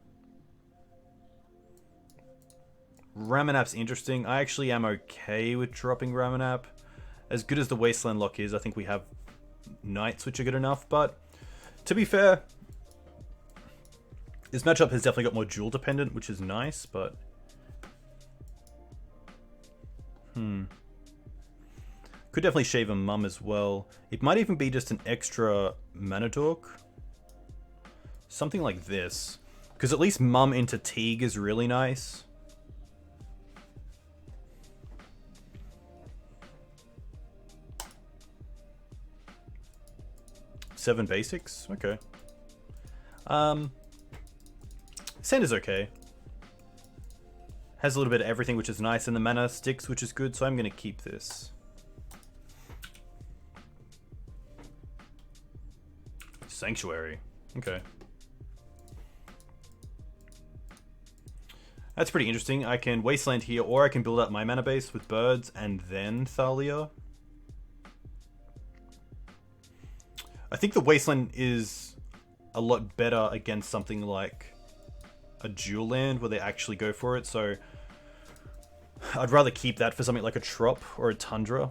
Ramanap's interesting. I actually am okay with dropping Ramanap. As good as the Wasteland lock is, I think we have knights, which are good enough. But to be fair, this matchup has definitely got more dual dependent, which is nice, but... Could definitely shave a mum as well. It might even be just an extra mana dork. Something like this. Because at least mum into Teeg is really nice. Seven basics? Okay. Sand is okay. Has a little bit of everything, which is nice, and the mana sticks, which is good, so I'm going to keep this. Sanctuary. Okay. That's pretty interesting. I can Wasteland here, or I can build up my mana base with birds and then Thalia. I think the Wasteland is a lot better against something like a dual land where they actually go for it, so I'd rather keep that for something like a Trop or a Tundra.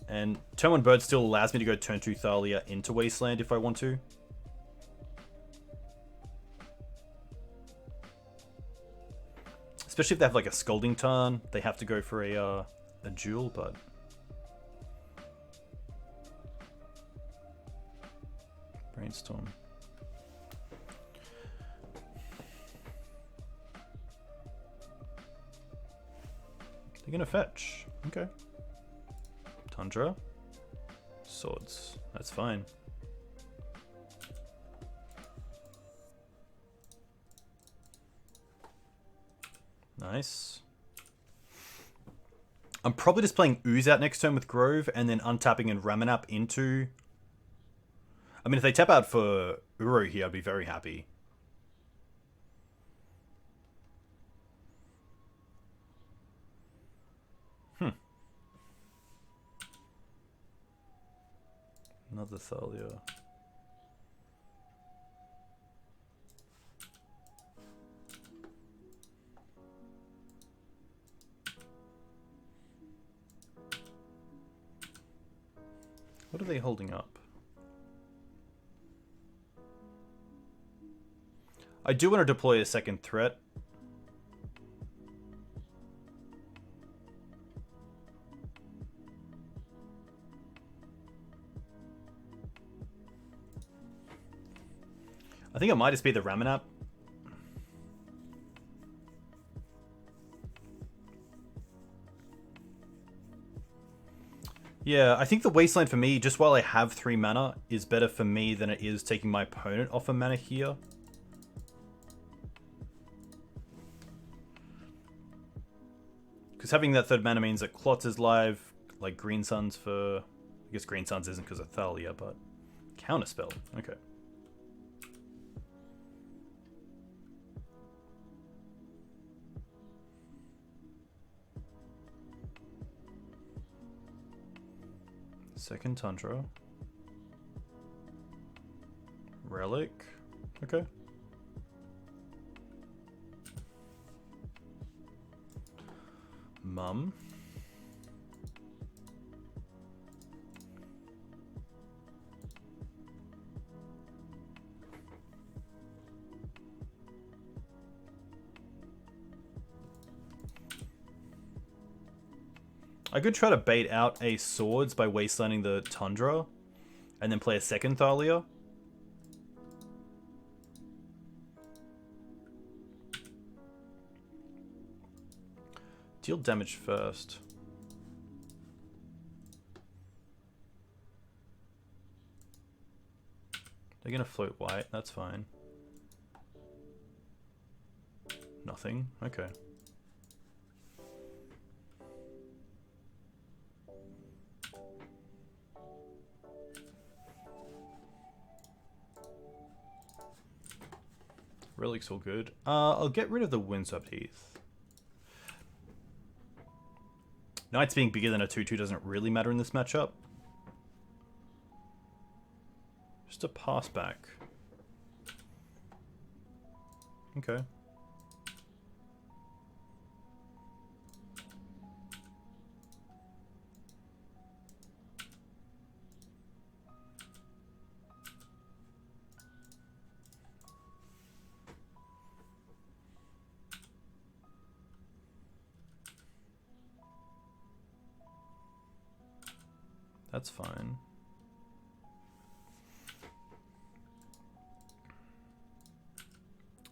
And turn 1 bird still allows me to go turn 2 Thalia into Wasteland if I want to. Especially if they have like a Scalding Tarn, they have to go for a duel, but... Brainstorm. They're gonna fetch. Okay. Tundra. Swords. That's fine. Nice. I'm probably just playing Ooze out next turn with Grove and then untapping and Ramanap into... I mean, if they tap out for Uro here, I'd be very happy. Another Thalia. What are they holding up? I do want to deploy a second threat. I think it might just be the Ramanap. Yeah, I think the Wasteland for me, just while I have 3 mana, is better for me than it is taking my opponent off a mana here. Because having that 3rd mana means that Klothys is live, like Green Suns for... I guess Green Suns isn't because of Thalia, but... Counterspell, okay. Second Tundra. Relic. Okay. Mum. I could try to bait out a Swords by wastelanding the Tundra and then play a second Thalia. Deal damage first. They're gonna float white, that's fine. Nothing, okay. Relic's all good. I'll get rid of the Windswept Heath. Knights being bigger than a 2/2 doesn't really matter in this matchup. Just a pass back. Okay. That's fine.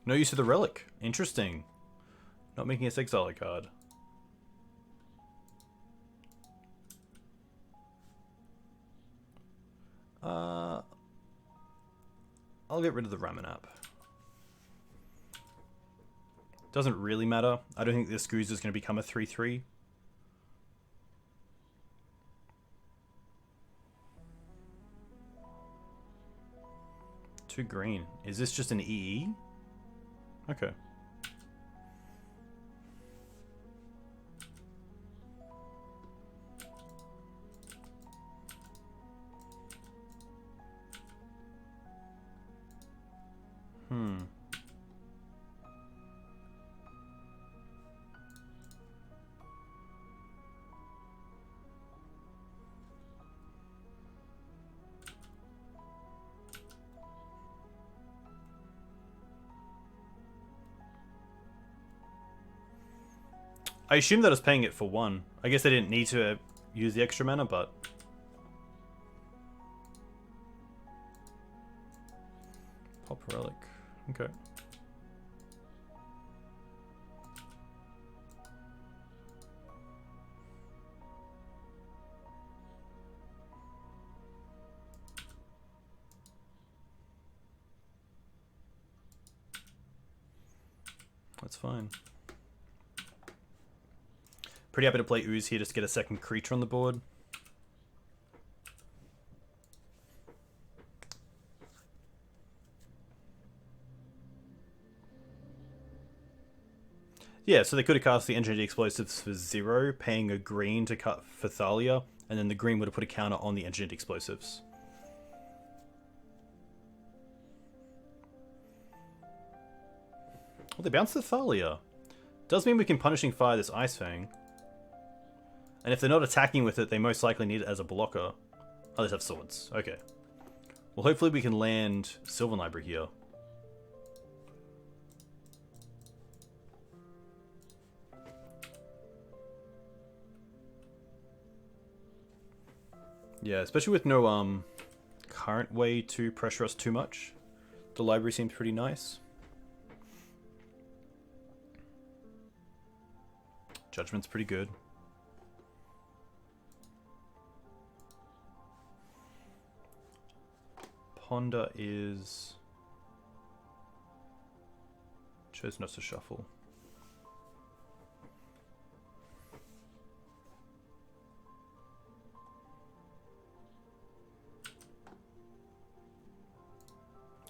No use of the relic. Interesting. Not making us exile a card. I'll get rid of the Ramanap. Doesn't really matter. I don't think this Goose is going to become a 3/3. Two green. Is this just an EE? Okay. I assume that I was paying it for one. I guess they didn't need to use the extra mana, but... Pop Relic. Okay. That's fine. Pretty happy to play Ooze here just to get a second creature on the board. Yeah, so they could have cast the Engineered Explosives for 0, paying a green to cut for Thalia, and then the green would have put a counter on the Engineered Explosives. Well, they bounced the Thalia. Does mean we can Punishing Fire this Ice Fang. And if they're not attacking with it, they most likely need it as a blocker. Oh, they have swords. Okay. Well, hopefully we can land Sylvan Library here. Yeah, especially with no current way to pressure us too much. The library seems pretty nice. Judgment's pretty good. Ponder is... chose not to shuffle.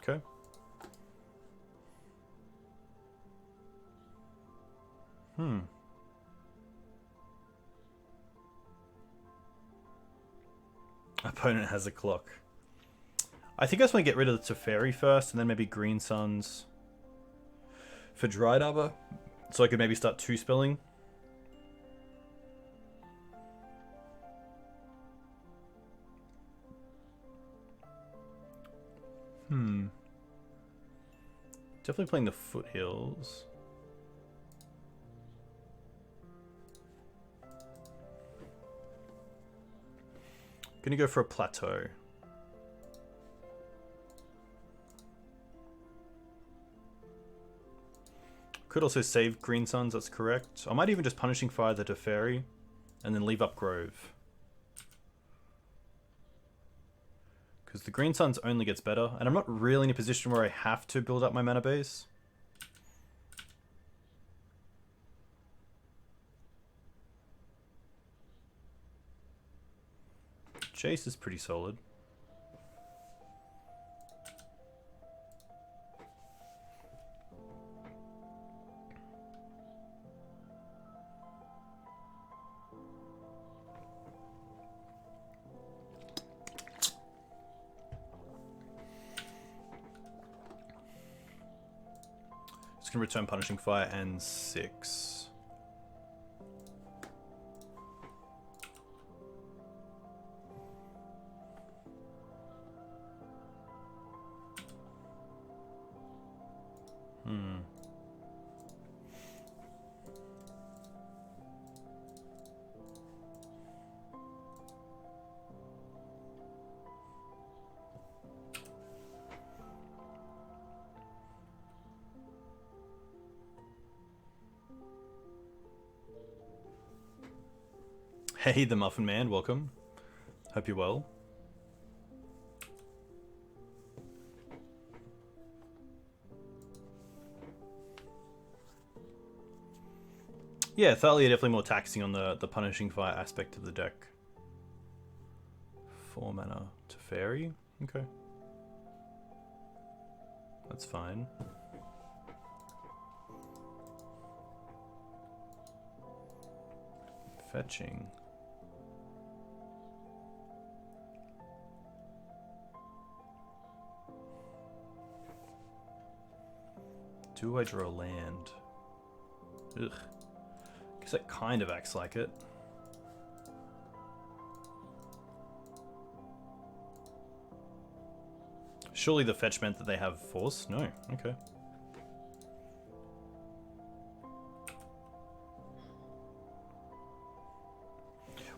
Okay. Opponent has a clock. I think I just want to get rid of the Teferi first, and then maybe Green Suns for Dried Arbor, so I could maybe start 2-spelling. Definitely playing the Foothills. Gonna go for a Plateau. Could also save Green Suns, that's correct. I might even just Punishing Fire the Teferi and then leave up Grove. Because the Green Suns only gets better, and I'm not really in a position where I have to build up my mana base. Jace is pretty solid. Just gonna return Punishing Fire and 6. Hey, the Muffin Man, welcome. Hope you're well. Yeah, Thalia definitely more taxing on the Punishing Fire aspect of the deck. 4 mana to Fairy? Okay. That's fine. Fetching. Do I draw land? Ugh. Guess that kind of acts like it. Surely the fetch meant that they have force? No. Okay.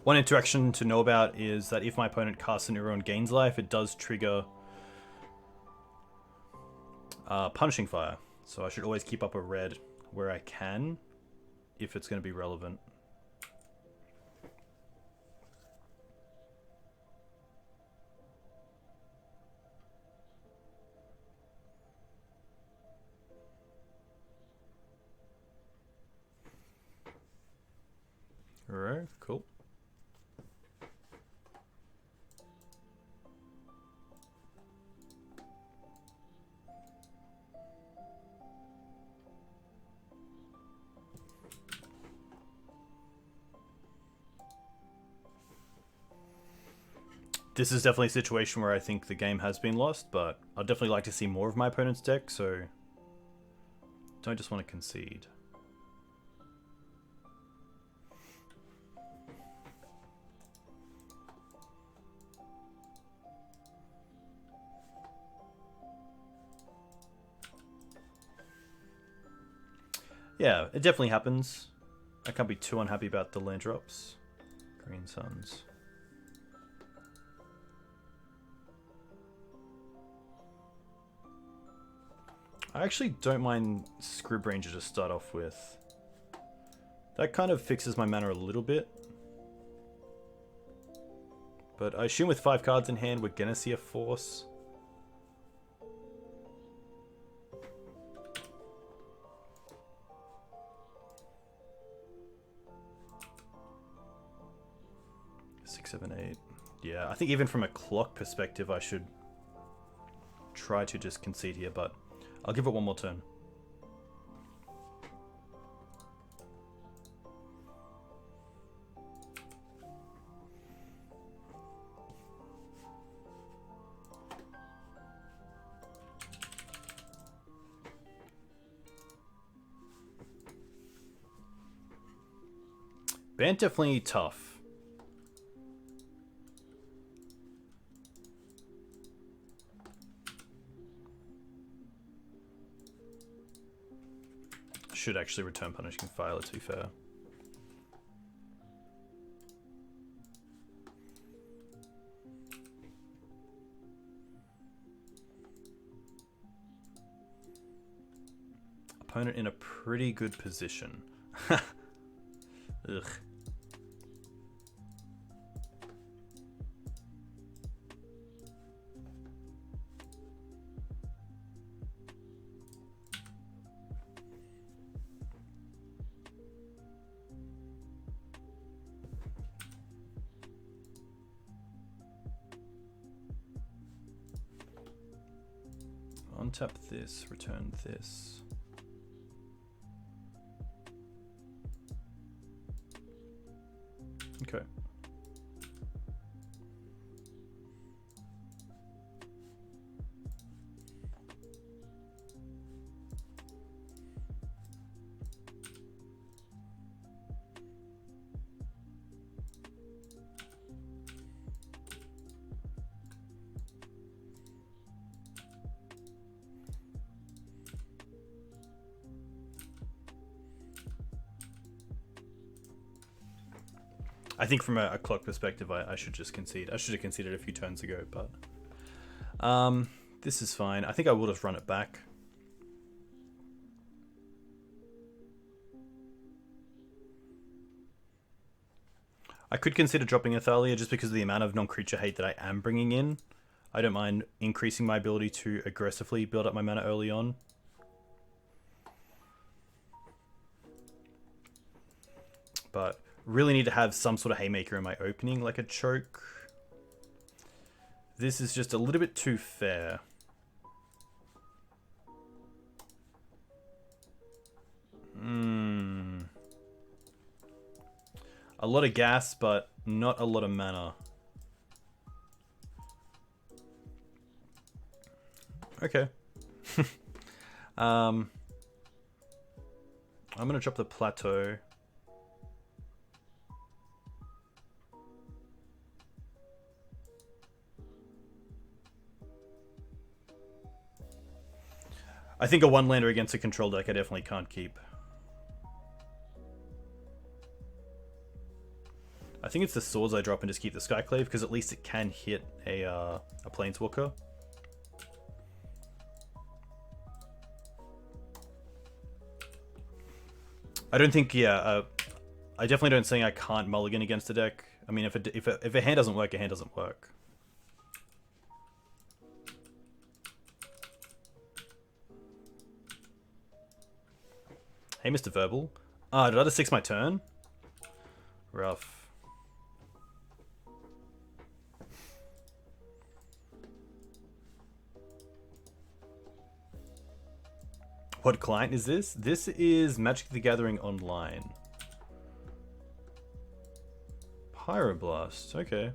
One interaction to know about is that if my opponent casts an hero and gains life, it does trigger Punishing Fire. So I should always keep up a red where I can, if it's going to be relevant. Alright, cool. This is definitely a situation where I think the game has been lost, but I'd definitely like to see more of my opponent's deck, so don't just want to concede. Yeah, it definitely happens. I can't be too unhappy about the land drops. Green Suns. I actually don't mind Scrib Ranger to start off with. That kind of fixes my mana a little bit. But I assume with 5 cards in hand, we're gonna see a force. Six, 7, 8. Yeah, I think even from a clock perspective, I should try to just concede here, but I'll give it one more turn. BANT definitely tough. Should actually return Punishing Fire, to be fair. Opponent in a pretty good position. Ugh. Untap this, return this. Okay. I think from a clock perspective, I should just concede. I should have conceded a few turns ago, but this is fine. I think I will just run it back. I could consider dropping a Thalia just because of the amount of non-creature hate that I am bringing in. I don't mind increasing my ability to aggressively build up my mana early on. But really need to have some sort of haymaker in my opening, like a choke. This is just a little bit too fair. A lot of gas, but not a lot of mana. Okay. I'm gonna drop the plateau. I think a one-lander against a control deck I definitely can't keep. I think it's the swords I drop and just keep the Skyclave, because at least it can hit a Planeswalker. I don't think, I definitely don't think I can't mulligan against a deck. I mean, if a hand doesn't work, a hand doesn't work. Hey, Mr. Verbal. Ah, did I just 6 my turn? Rough. What client is this? This is Magic the Gathering Online. Pyroblast, okay.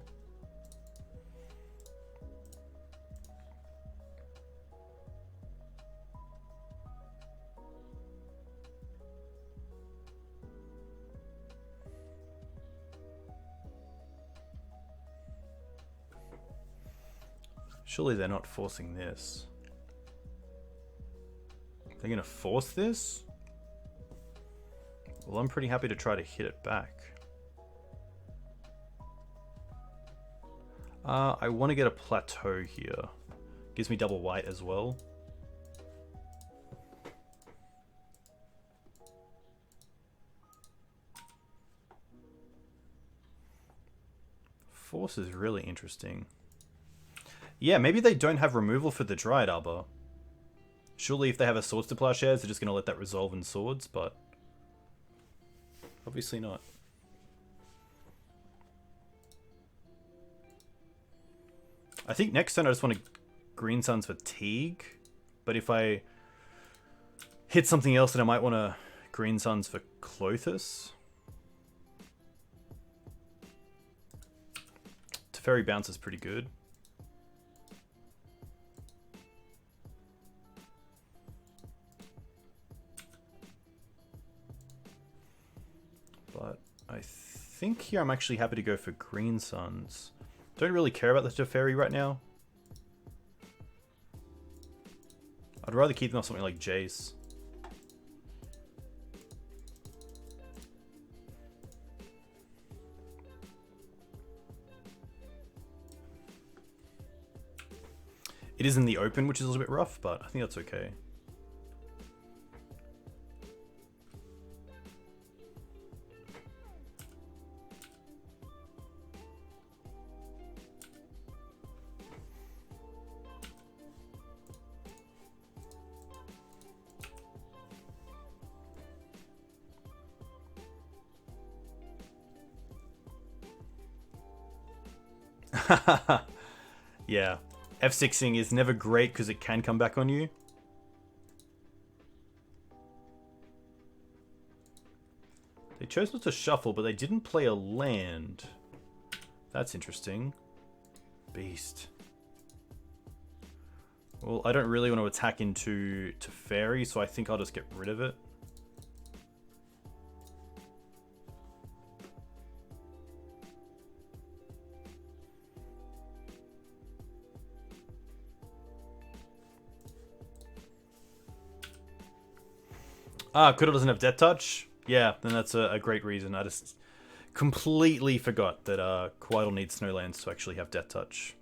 Surely they're not forcing this. They're gonna force this? Well, I'm pretty happy to try to hit it back. I want to get a plateau here. Gives me double white as well. Force is really interesting. Yeah, maybe they don't have removal for the Dryad Arbor. Surely if they have a Swords to Plowshares, they're just going to let that resolve in Swords, but obviously not. I think next turn I just want to Green Suns for Teeg, but if I hit something else, then I might want to Green Suns for Klothys. Teferi Bounce is pretty good. But I think here I'm actually happy to go for Green Suns. Don't really care about the Teferi right now. I'd rather keep them off something like Jace. It is in the open, which is a little bit rough, but I think that's okay. Yeah, F6ing is never great because it can come back on you. They chose not to shuffle, but they didn't play a land. That's interesting. Beast. Well, I don't really want to attack into Teferi, so I think I'll just get rid of it. Ah, Kudo doesn't have Death Touch? Yeah, then that's a great reason. I just completely forgot that Quietle needs Snowlands to actually have Death Touch.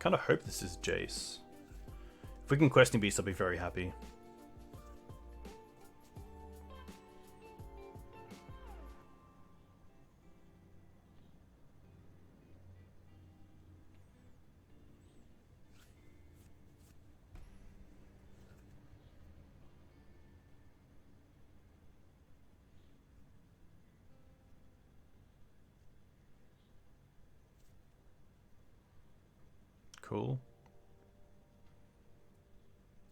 kind of hope this is Jace. If we can Questing Beast, I'll be very happy. Cool.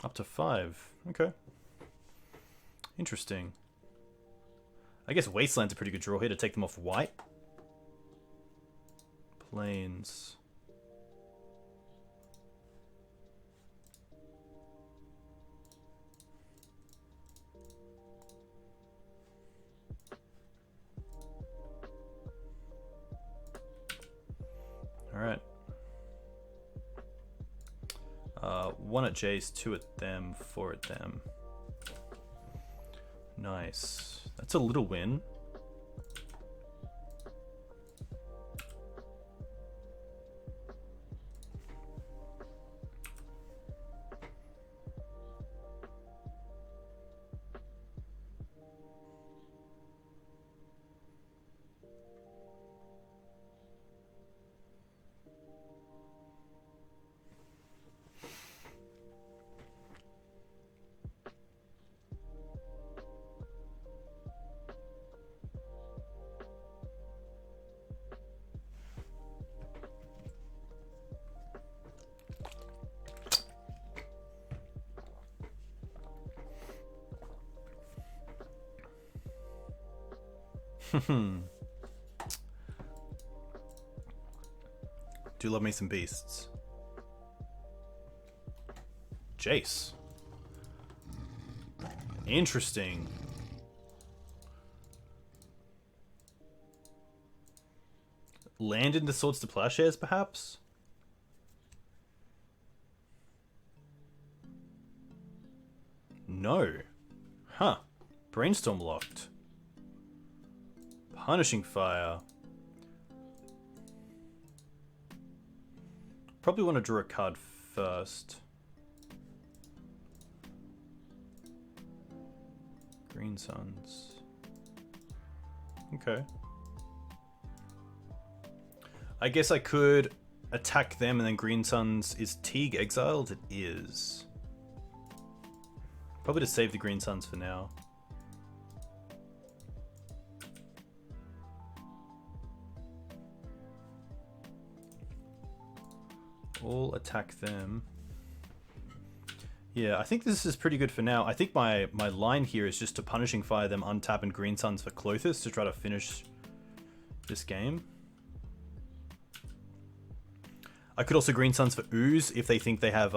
Up to 5. Okay. Interesting. I guess Wasteland's a pretty good draw here to take them off white. Plains. Alright. 1 at Jace, 2 at them, 4 at them. Nice. That's a little win. Do love me some beasts. Jace. Interesting. Land into Swords to Plowshares, perhaps? No. Huh. Brainstorm locked. Punishing Fire. Probably want to draw a card first. Green Suns. Okay. I guess I could attack them and then Green Suns. Is Teeg exiled? It is. Probably to save the Green Suns for now. All attack them. Yeah, I think this is pretty good for now. I think my line here is just to Punishing Fire them, untap, and Green Suns for Klothys to try to finish this game. I could also Green Suns for Ooze if they think they have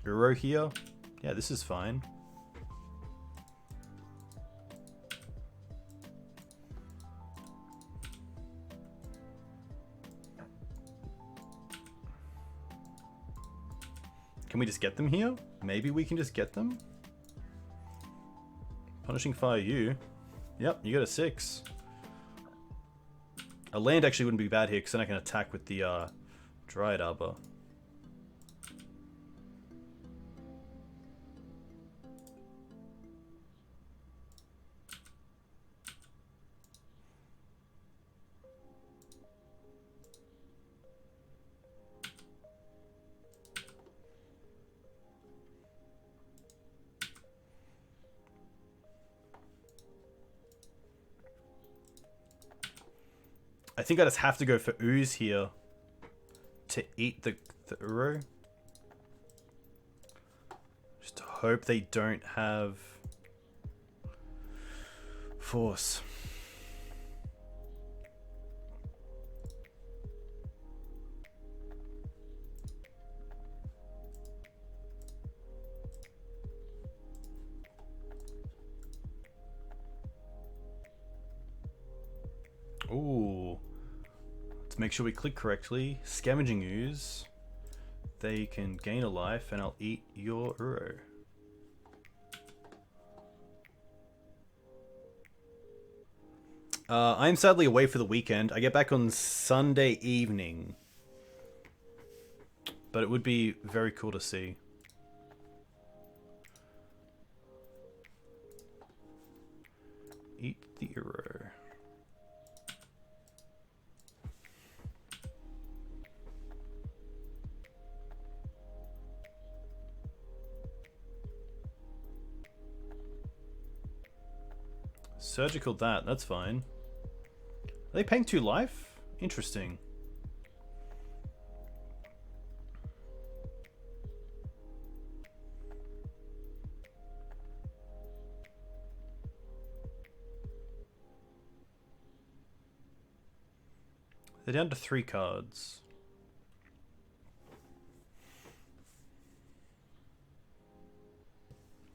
Uro here. Yeah, this is fine. Can we just get them here? Maybe we can just get them? Punishing Fire you. Yep, you got a 6. A land actually wouldn't be bad here because then I can attack with the Dryad Arbor. I think I just have to go for Ooze here to eat the Uro. Just to hope they don't have Force. Ooh. Let's make sure we click correctly. Scavenging Ooze. They can gain a life and I'll eat your Uro. I'm sadly away for the weekend. I get back on Sunday evening. But it would be very cool to see. Eat the hero. Surgical that, that's fine. Are they paying 2 life? Interesting. They're down to 3 cards.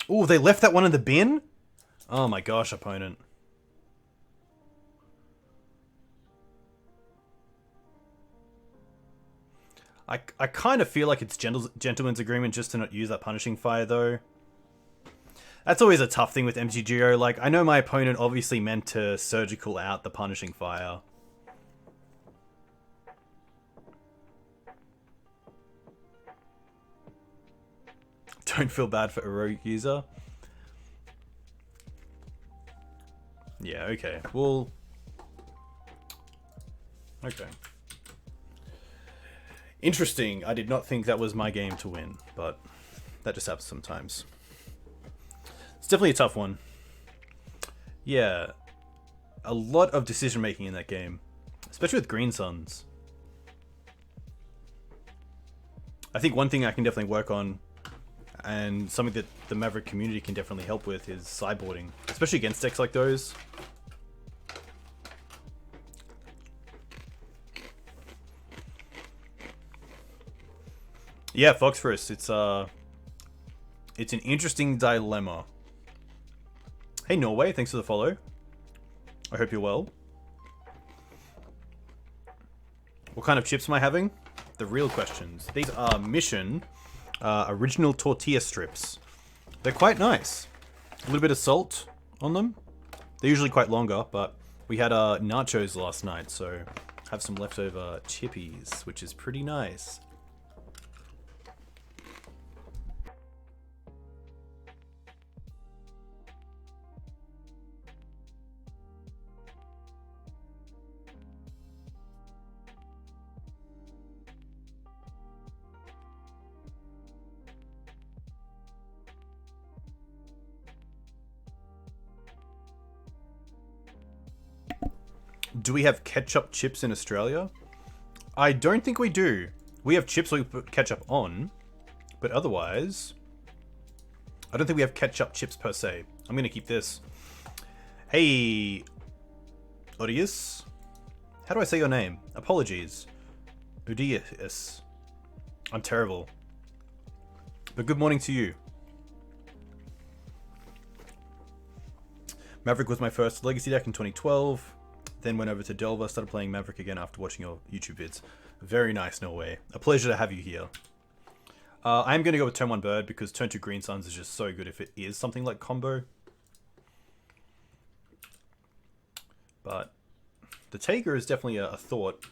Oh, they left that one in the bin? Oh my gosh, opponent. I kind of feel like it's gentleman's agreement just to not use that punishing fire though. That's always a tough thing with MTGO. Like, I know my opponent obviously meant to surgical out the punishing fire. Don't feel bad for a rogue user. Yeah, okay. Well... Okay. Interesting. I did not think that was my game to win, but that just happens sometimes. It's definitely a tough one. Yeah. A lot of decision making in that game. Especially with Green Suns. I think one thing I can definitely work on, and something that the Maverick community can definitely help with, is sideboarding. Especially against decks like those. Yeah, Foxforest, it's an interesting dilemma. Hey Norway, thanks for the follow. I hope you're well. What kind of chips am I having? The real questions. These are Mission original tortilla strips. They're quite nice. A little bit of salt on them. They're usually quite longer, but we had nachos last night, so have some leftover chippies, which is pretty nice. Do we have ketchup chips in Australia? I don't think we do. We have chips we put ketchup on, but otherwise, I don't think we have ketchup chips per se. I'm gonna keep this. Hey, Odius. How do I say your name? Apologies. Odius. I'm terrible. But good morning to you. Maverick was my first Legacy deck in 2012. Then went over to Delver, started playing Maverick again after watching your YouTube vids. Very nice, Norway. A pleasure to have you here. I'm going to go with turn 1 Bird because turn 2 Green Suns is just so good if it is something like combo. But the Tiger is definitely a thought.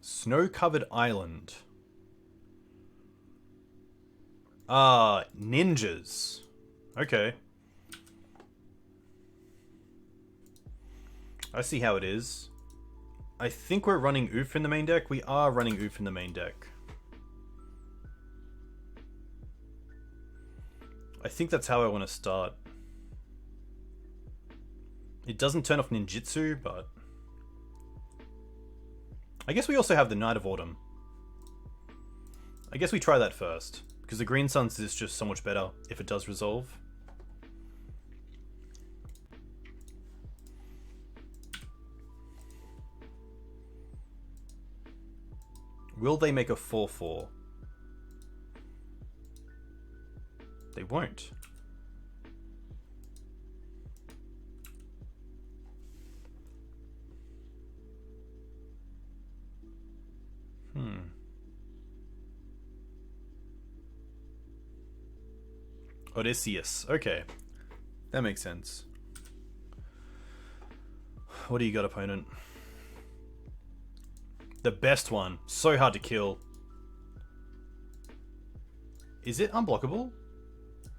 Snow-covered island. Ninjas. Okay. I see how it is. I think we're running Oof in the main deck. We are running Oof in the main deck. I think that's how I want to start. It doesn't turn off ninjutsu, but... I guess we also have the Night of Autumn. I guess we try that first, because the Green Suns is just so much better if it does resolve. Will they make a 4/4? They won't. Odysseus. Okay. That makes sense. What do you got, opponent? The best one. So hard to kill. Is it unblockable?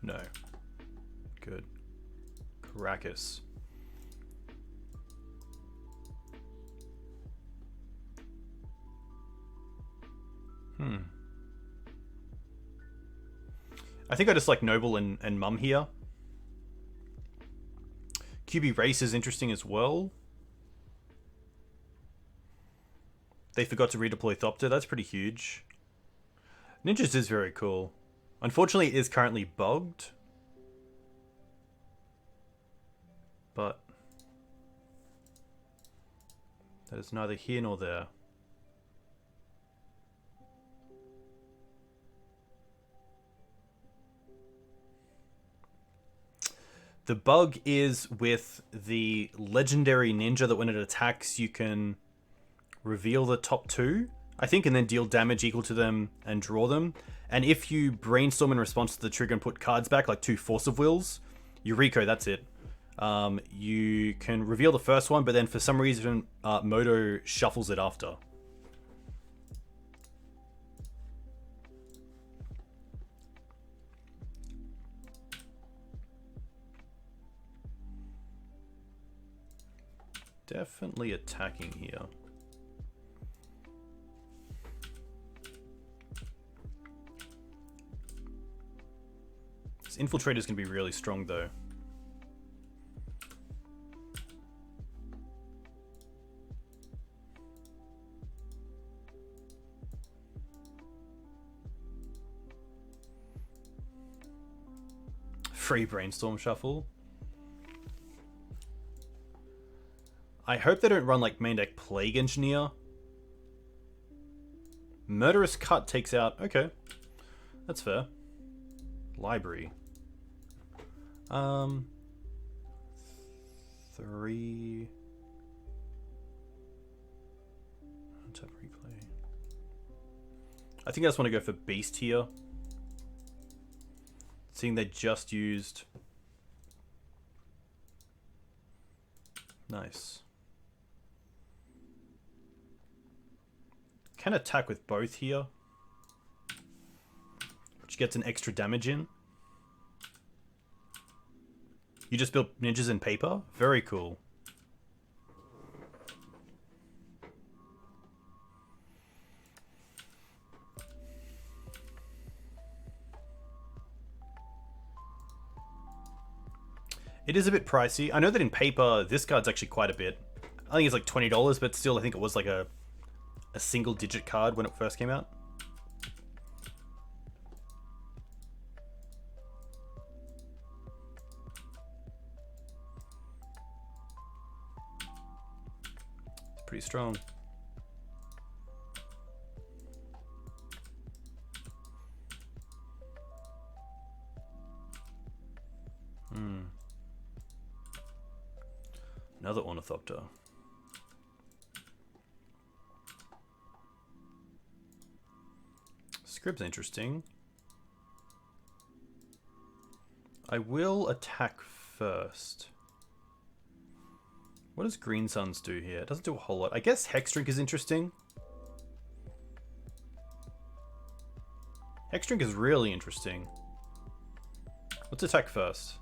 No. Good. Caracas. I think I just like Noble and Mum here. QB Race is interesting as well. They forgot to redeploy Thopter. That's pretty huge. Ninjas is very cool. Unfortunately, it is currently bugged. But that is neither here nor there. The bug is with the legendary ninja that when it attacks, you can reveal the top two, I think, and then deal damage equal to them and draw them. And if you brainstorm in response to the trigger and put cards back, like 2 Force of Wills, Eureka, that's it. You can reveal the first one, but then for some reason, Moto shuffles it after. Definitely attacking here. This Infiltrator is going to be really strong, though. Free Brainstorm Shuffle. I hope they don't run like main deck Plague Engineer. Murderous Cut takes out... Okay. That's fair. Library. 3... Untap replay. I think I just want to go for Beast here. Seeing they just used... Nice. Can attack with both here, which gets an extra damage in. You just built ninjas in paper? Very cool. It is a bit pricey. I know that in paper, this card's actually quite a bit. I think it's like $20, but still I think it was like a single digit card when it first came out. It's pretty strong. Another Ornithopter. Scrib's interesting. I will attack first. What does Green Suns do here? It doesn't do a whole lot. I guess Hex Drink is interesting. Hex Drink is really interesting. Let's attack first.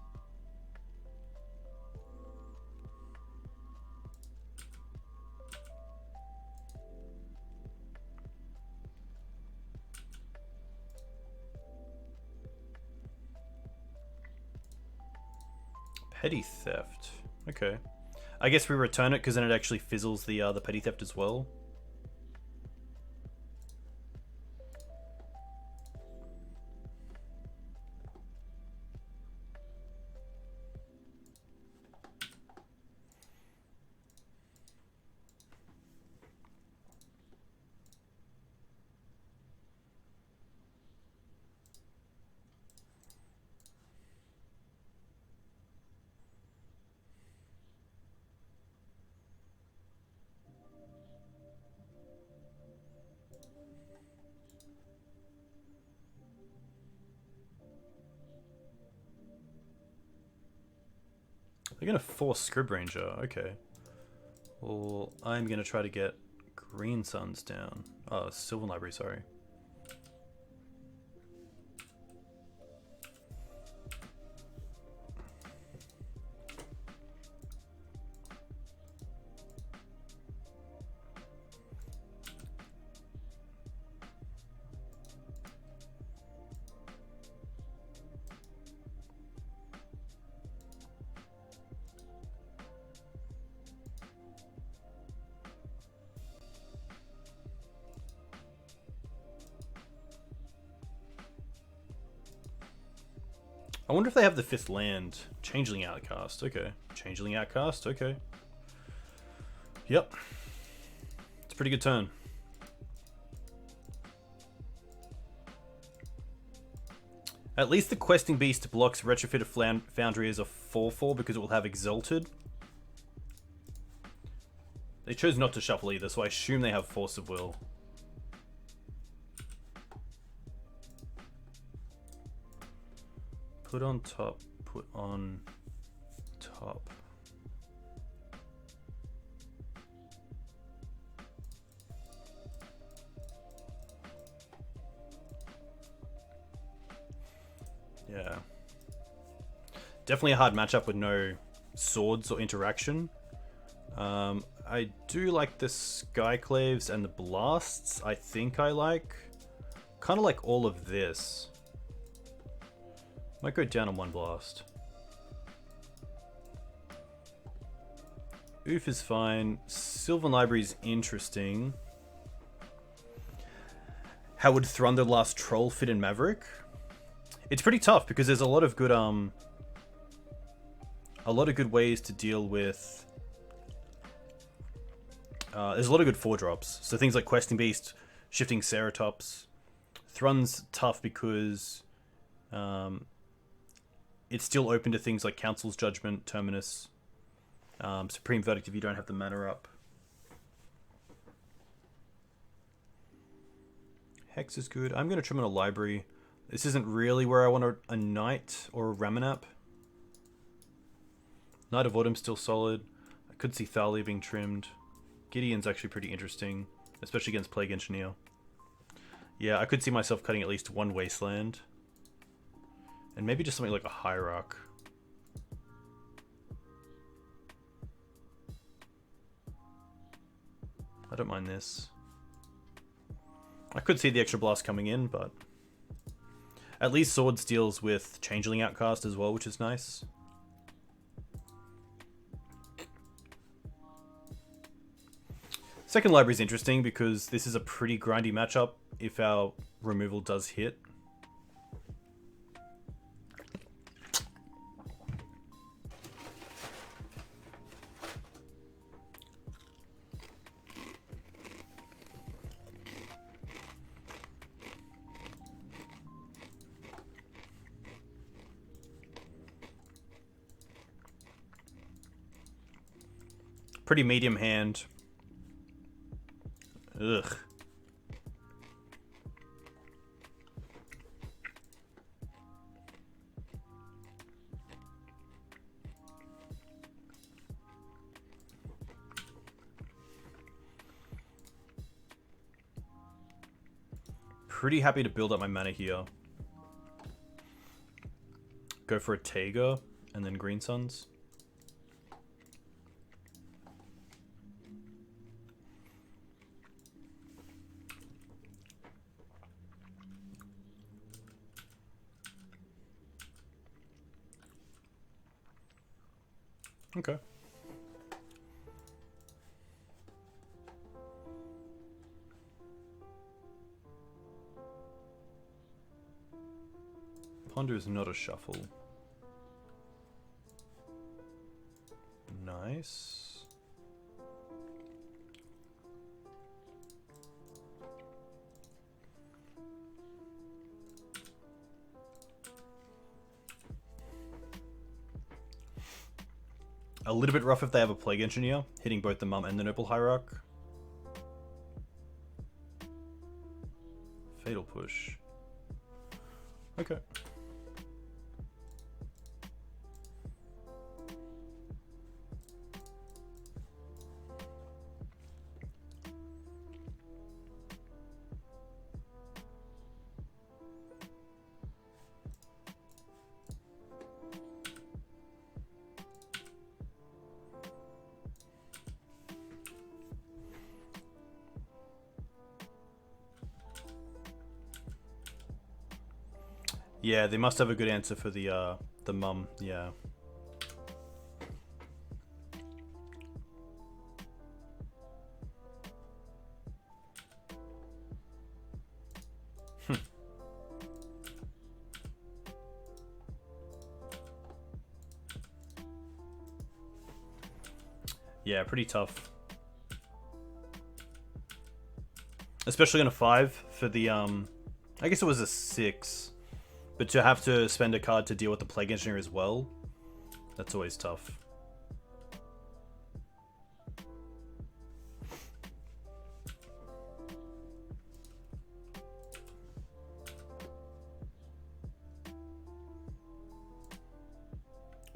Petty Theft. Okay. I guess we return it because then it actually fizzles the Petty Theft as well. They're going to force Scrib Ranger. Okay. Or I'm going to try to get Green Suns down. Oh, Sylvan Library, sorry. I wonder if they have the 5th land. Changeling Outcast, okay. Changeling Outcast, okay. Yep. It's a pretty good turn. At least the Questing Beast blocks Retrofitted Foundry as a 4/4 because it will have Exalted. They chose not to shuffle either, so I assume they have Force of Will. Put on top, put on top. Yeah. Definitely a hard matchup with no swords or interaction. I do like the Skyclaves and the Blasts. I think I like. Kind of like all of this. Might go down on 1 blast. Oof is fine. Sylvan Library is interesting. How would Thunderlast Troll fit in Maverick? It's pretty tough because there's a lot of good ways to deal with. There's a lot of good 4-drops. So things like Questing Beast, Shifting Ceratops. Thrun's tough because it's still open to things like Council's Judgment, Terminus, Supreme Verdict if you don't have the mana up. Hex is good. I'm going to trim on a library. This isn't really where I want a Knight or a Ramanap. Knight of Autumn's still solid. I could see Thalia being trimmed. Gideon's actually pretty interesting, especially against Plague Engineer. Yeah, I could see myself cutting at least 1 Wasteland. And maybe just something like a Hierarch. I don't mind this. I could see the extra blast coming in, but at least Swords deals with Changeling Outcast as well, which is nice. Second library is interesting because this is a pretty grindy matchup if our removal does hit. Pretty medium hand. Ugh. Pretty happy to build up my mana here. Go for a Taiga and then Green Suns. Okay. Ponder is not a shuffle. Nice. A little bit rough if they have a Plague Engineer, hitting both the Mum and the Noble Hierarch. Fatal Push. Okay. Yeah, they must have a good answer for the mum. Yeah. Yeah, pretty tough. Especially on a 5 for the, I guess it was a 6. But to have to spend a card to deal with the Plague Engineer as well, that's always tough.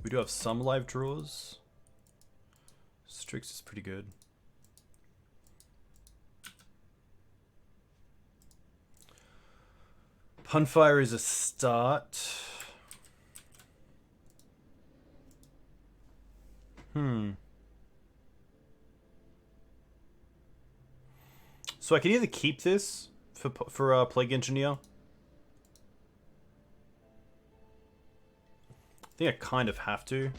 We do have some live draws. Strix is pretty good. Punfire is a start. So I can either keep this for Plague Engineer. I think I kind of have to.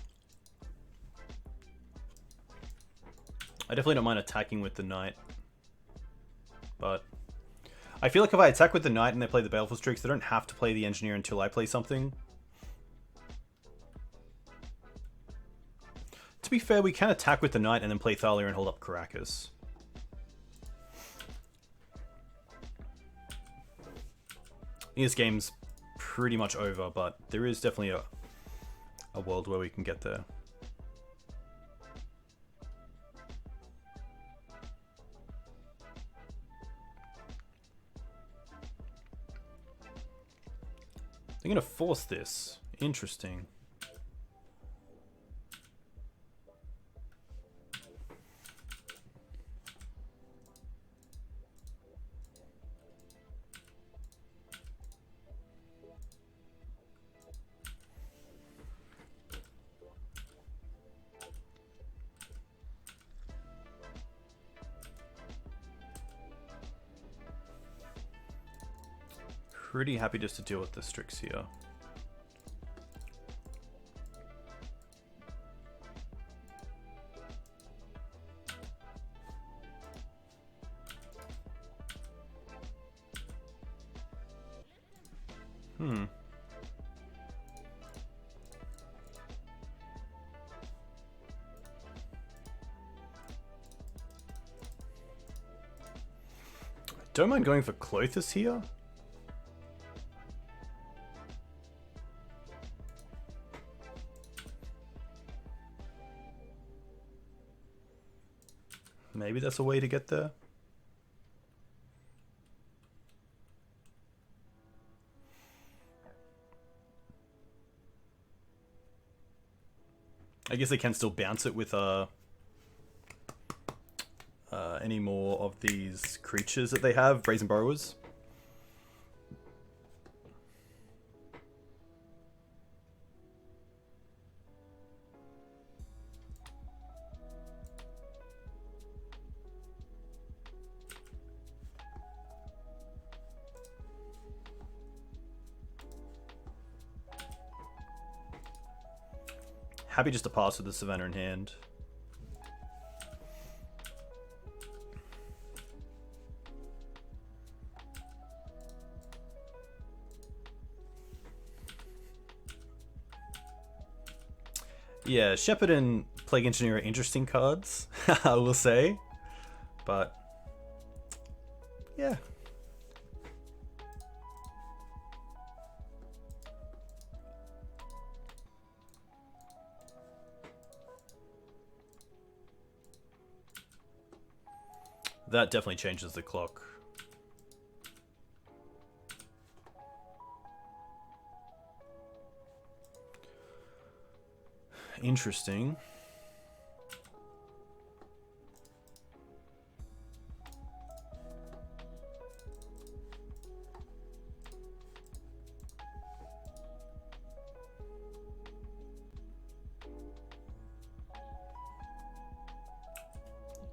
I definitely don't mind attacking with the Knight. But I feel like if I attack with the Knight and they play the Baleful Strix, they don't have to play the Engineer until I play something. To be fair, we can attack with the Knight and then play Thalia and hold up Caracas. I think this game's pretty much over, but there is definitely a world where we can get there. They're gonna force this. Interesting. Pretty happy just to deal with the Strix here. Don't mind going for Klothys here. Maybe that's a way to get there. I guess they can still bounce it with any more of these creatures that they have, Brazen Burrowers. Happy just to pass with the Savannah in hand. Yeah, Shepherd and Plague Engineer are interesting cards, I will say. But, yeah. That definitely changes the clock. Interesting.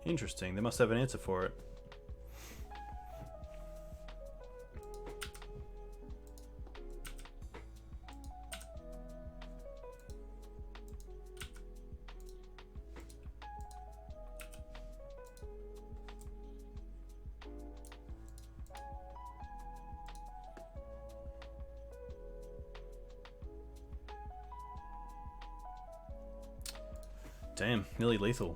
Interesting. They must have an answer for it. Damn, nearly lethal.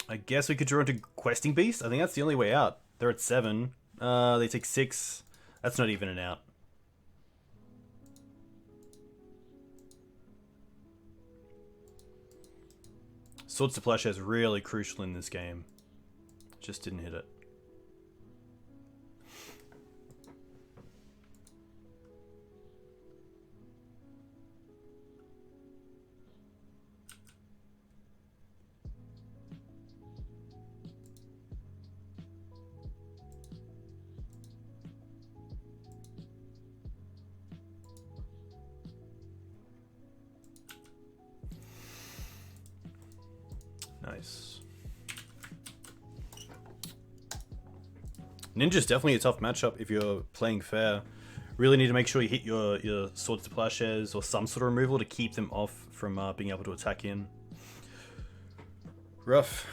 I guess we could draw into Questing Beast. I think that's the only way out. They're at 7. They take 6. That's not even an out. Swords to Plowshare is really crucial in this game. Just didn't hit it. Nice. Ninja's definitely a tough matchup if you're playing fair. Really need to make sure you hit your Swords to Plowshares or some sort of removal to keep them off from being able to attack in. Rough.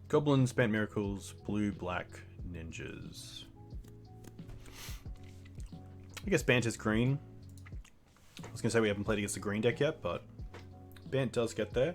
Goblins, BANT Miracles, blue, black, ninjas. I guess BANT is green. I was going to say we haven't played against the green deck yet, but BANT does get there.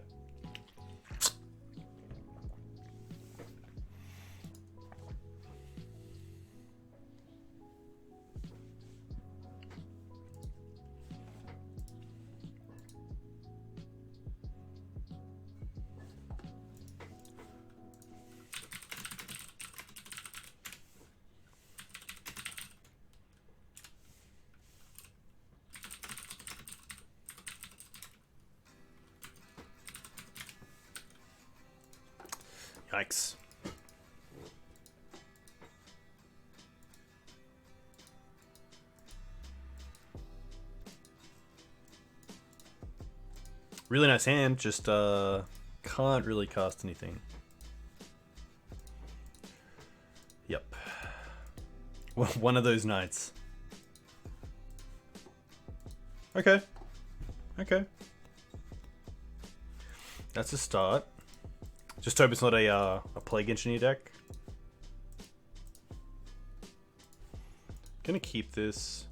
Yikes. Really nice hand, just can't really cast anything. Yep. One of those nights. Okay. Okay. That's a start. Just hope it's not a Plague Engineer deck. Gonna keep this.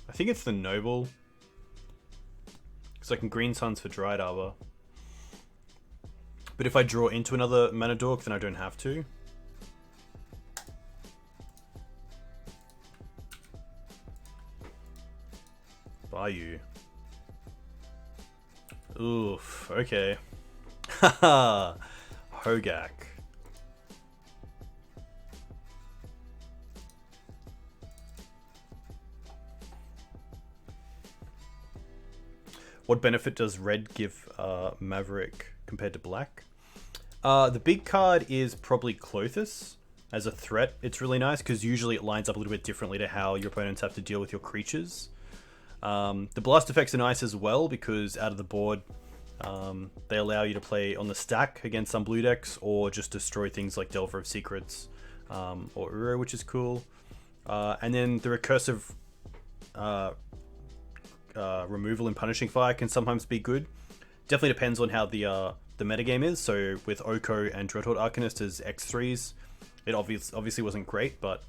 I think it's the Noble. Because I can Green Suns for Dried Arbor. But if I draw into another Mana Dork, then I don't have to. Bayou. Oof, okay. Haha, Hogaak. What benefit does red give Maverick compared to black? The big card is probably Klothys. As a threat, it's really nice because usually it lines up a little bit differently to how your opponents have to deal with your creatures. The blast effects are nice as well because out of the board, they allow you to play on the stack against some blue decks or just destroy things like Delver of Secrets or Uro, which is cool. And then the recursive removal in Punishing Fire can sometimes be good. Definitely depends on how the metagame is. So with Oko and Dreadhorde Arcanist as X3s, it obviously wasn't great, but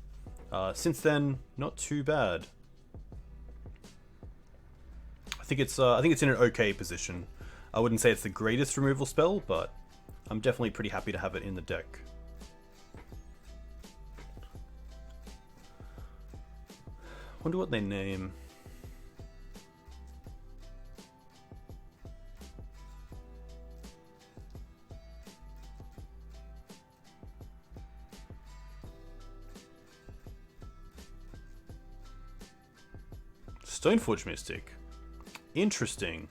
since then, not too bad. I think it's in an okay position. I wouldn't say it's the greatest removal spell, but I'm definitely pretty happy to have it in the deck. Wonder what they name. Stoneforge Mystic. Interesting.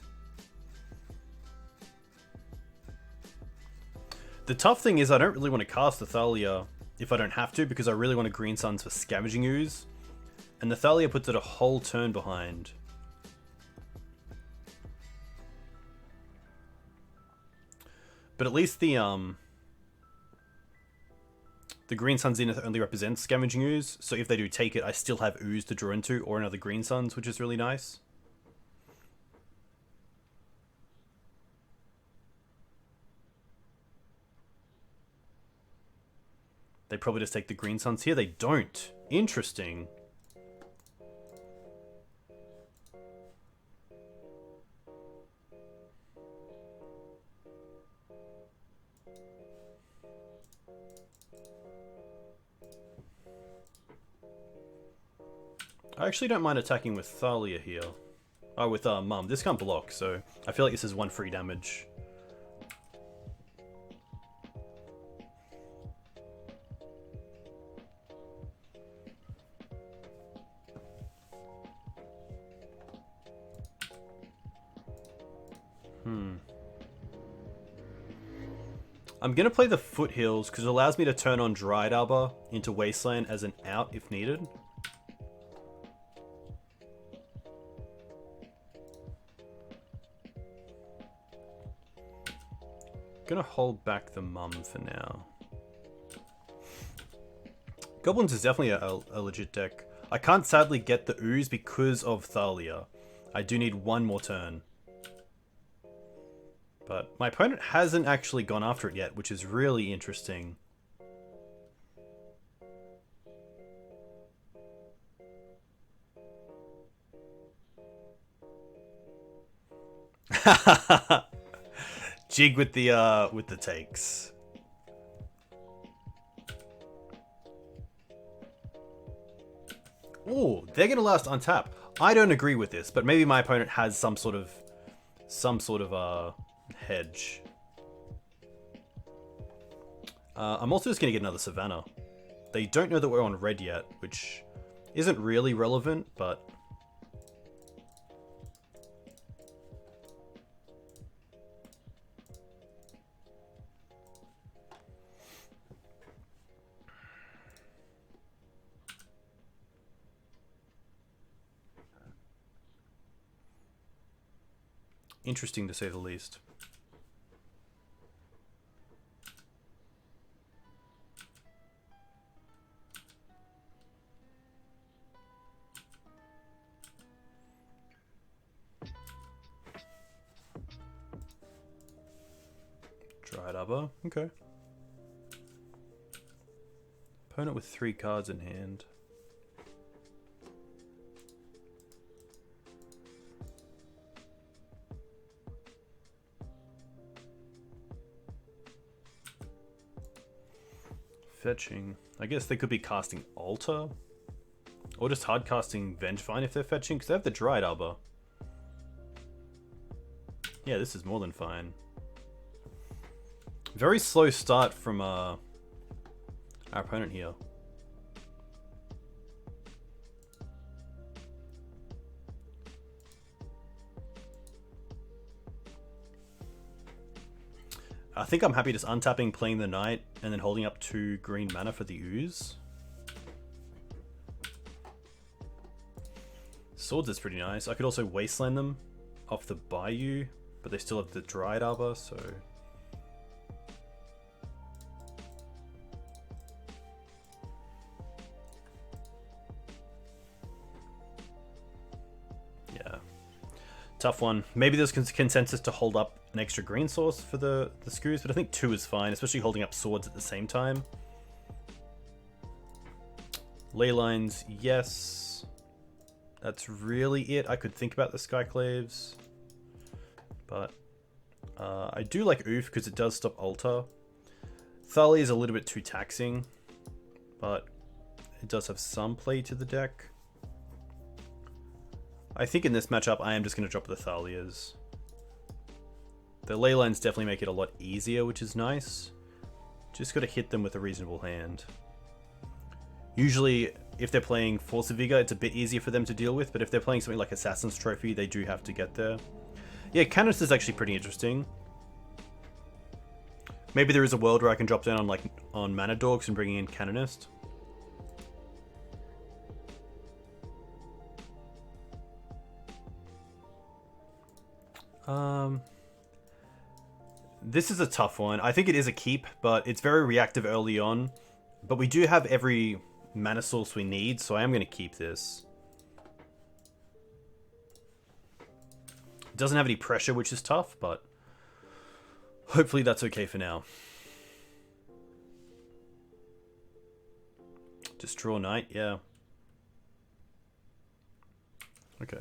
The tough thing is I don't really want to cast the Thalia if I don't have to, because I really want a Green Suns for Scavenging Ooze. And the Thalia puts it a whole turn behind. But at least the Green Sun Zenith only represents Scavenging Ooze, so if they do take it, I still have Ooze to draw into, or another Green Suns, which is really nice. They probably just take the Green Suns here. They don't. Interesting. I actually don't mind attacking with Thalia here. Oh, with Mum. This can't block, so I feel like this is one free damage. I'm going to play the Foothills because it allows me to turn on Dryad Arbor into Wasteland as an out if needed. Gonna hold back the Mum for now. Goblins is definitely a legit deck. I can't sadly get the Ooze because of Thalia. I do need one more turn. But my opponent hasn't actually gone after it yet, which is really interesting. Jig with the takes. Oh, they're gonna last untap. I don't agree with this, but maybe my opponent has some sort of hedge. I'm also just gonna get another Savannah. They don't know that we're on red yet, which isn't really relevant, but interesting to say the least. Dryad Arbor, okay. Opponent with 3 cards in hand. Fetching. I guess they could be casting Altar. Or just hard casting Vengevine if they're fetching, because they have the Dryad Arbor. Yeah, this is more than fine. Very slow start from our opponent here. I think I'm happy just untapping, playing the Knight, and then holding up 2 green mana for the Ooze. Swords is pretty nice. I could also Wasteland them off the Bayou, but they still have the Dryad Arbor, so... yeah. Tough one. Maybe there's consensus to hold up an extra green source for the Scoos, but I think 2 is fine, especially holding up swords at the same time. Ley lines, yes. That's really it. I could think about the Skyclaves, but I do like Oof because it does stop Altar. Thalia is a little bit too taxing, but it does have some play to the deck. I think in this matchup, I am just going to drop the Thalias. The ley lines definitely make it a lot easier, which is nice. Just got to hit them with a reasonable hand. Usually, if they're playing Force of Vigor, it's a bit easier for them to deal with, but if they're playing something like Assassin's Trophy, they do have to get there. Yeah, Canonist is actually pretty interesting. Maybe there is a world where I can drop down on Mana Dorks and bring in Canonist. This is a tough one. I think it is a keep, but it's very reactive early on. But we do have every mana source we need, so I am going to keep this. It doesn't have any pressure, which is tough, but hopefully that's okay for now. Just draw Knight, yeah. Okay.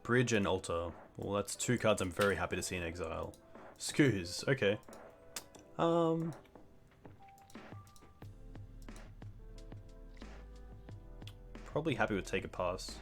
Bridge and Altar. Well, that's two cards I'm very happy to see in exile. Scooz, okay. Probably happy with Take a Pass.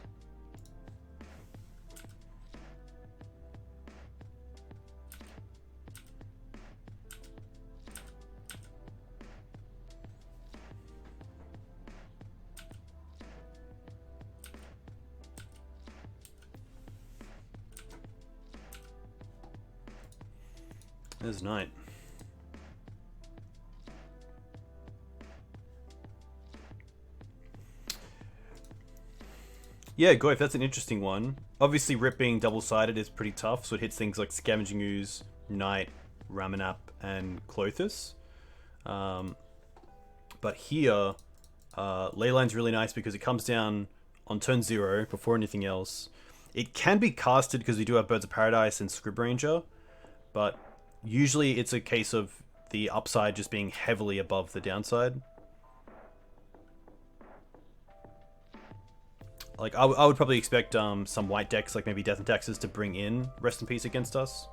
There's Knight. Yeah, Goif, that's an interesting one. Obviously, Rip being double-sided is pretty tough, so it hits things like Scavenging Ooze, Knight, Ramanap, and Klothys. But here, Leyline's really nice because it comes down on turn 0 before anything else. It can be casted because we do have Birds of Paradise and Scrib Ranger, but usually it's a case of the upside just being heavily above the downside. Like, I would probably expect some white decks, like maybe Death and Taxes, to bring in Rest in Peace against us.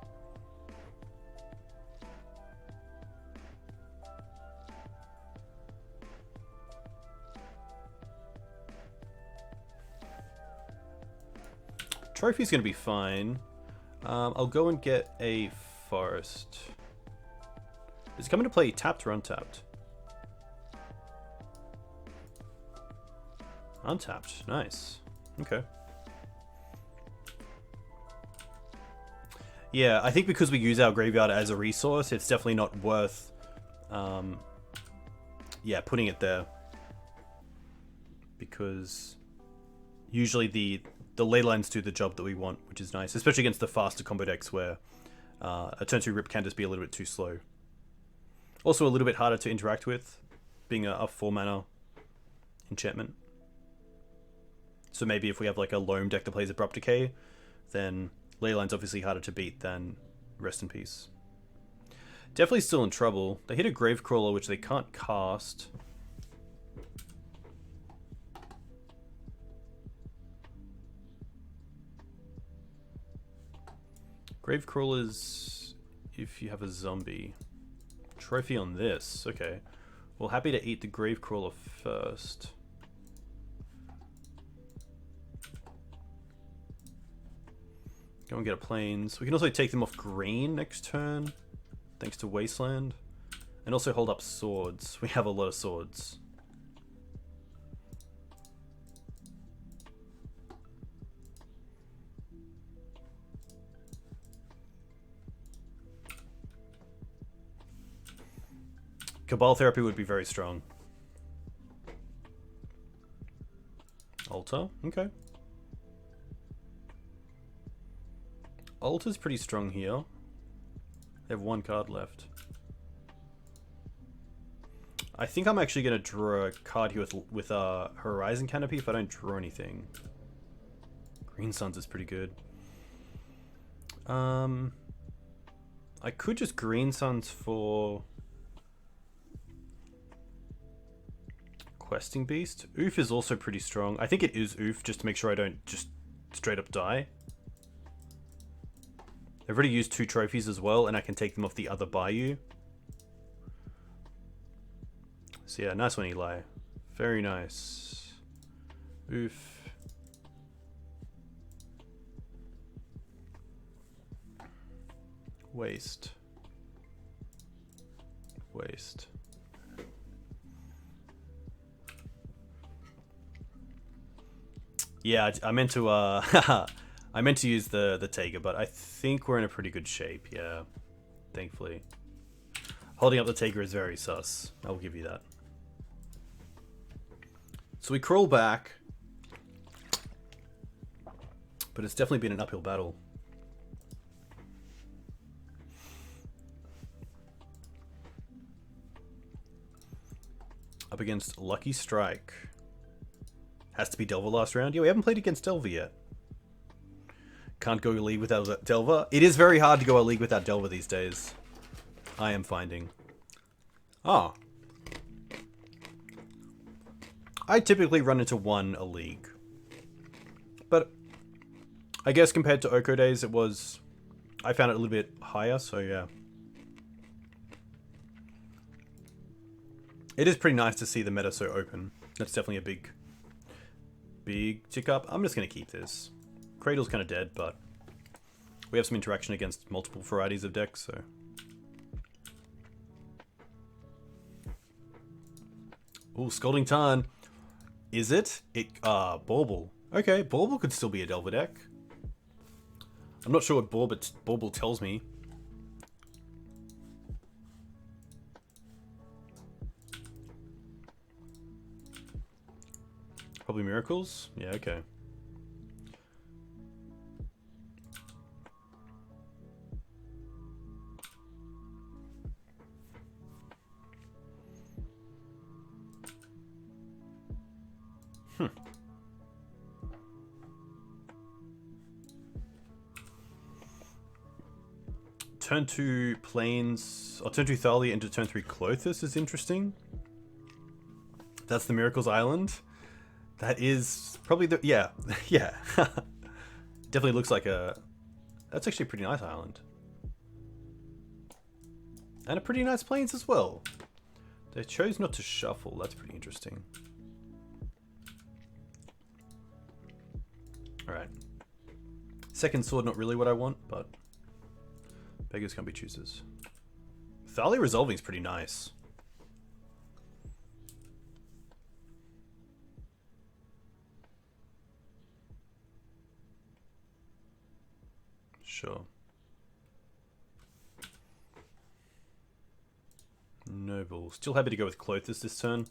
Trophy's going to be fine. I'll go and get a Forest. Is it coming to play tapped or untapped? Untapped. Nice. Okay. Yeah, I think because we use our graveyard as a resource, it's definitely not worth yeah, putting it there. Because usually the ley lines do the job that we want, which is nice. Especially against the faster combo decks where a turn 2 Rip can just be a little bit too slow. Also a little bit harder to interact with, being a 4 mana enchantment. So maybe if we have like a Loam deck that plays Abrupt Decay, then Leyline's obviously harder to beat than Rest in Peace. Definitely still in trouble. They hit a Gravecrawler, which they can't cast. Gravecrawlers, if you have a zombie. Trophy on this, okay. Well, happy to eat the Gravecrawler first. Go and get a Plains. We can also take them off green next turn, thanks to Wasteland. And also hold up swords. We have a lot of swords. Cabal Therapy would be very strong. Altar, okay. Altar's pretty strong here. They have one card left. I think I'm actually going to draw a card here with Horizon Canopy if I don't draw anything. Green Suns is pretty good. I could just Green Suns for Questing Beast. Oof is also pretty strong. I think it is Oof just to make sure I don't just straight up die. I've already used 2 trophies as well, and I can take them off the other Bayou. So yeah, nice one, Eli. Very nice. Oof. Waste. Waste. Yeah, I meant to I meant to use the Tiger, but I think we're in a pretty good shape, yeah. Thankfully. Holding up the Tiger is very sus. I'll give you that. So we crawl back. But it's definitely been an uphill battle. Up against Lucky Strike. Has to be Delver last round. Yeah, we haven't played against Delver yet. Can't go a league without Delver. It is very hard to go a league without Delver these days. I am finding. Ah. I typically run into one a league. But I guess compared to Oko days, I found it a little bit higher, so yeah. It is pretty nice to see the meta so open. That's definitely a big tick up. I'm just going to keep this. Cradle's kind of dead, but we have some interaction against multiple varieties of decks, so. Ooh, Scalding Tarn. Is it? Bauble. Okay, Bauble could still be a Delver deck. I'm not sure what Bauble tells me. Probably Miracles? Yeah, okay. Turn 2 Plains, or turn 2 Thalia into turn 3 Klothys is interesting. That's the Miracles Island. That is probably the, yeah, yeah. Definitely looks like that's actually a pretty nice island. And a pretty nice Plains as well. They chose not to shuffle, that's pretty interesting. Alright. Second sword, not really what I want, but beggars can't be choosers. Thalia resolving is pretty nice. Sure. Noble. Still happy to go with Klothys this turn.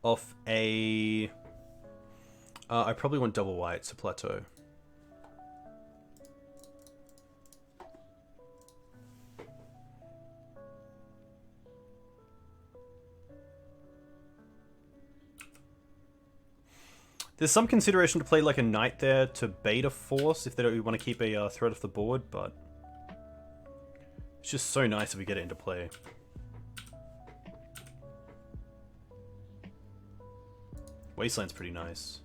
Off a... I probably want double white, so plateau. There's some consideration to play like a knight there to bait a force if they don't want to keep a threat off the board, but it's just so nice if we get it into play. Wasteland's pretty nice.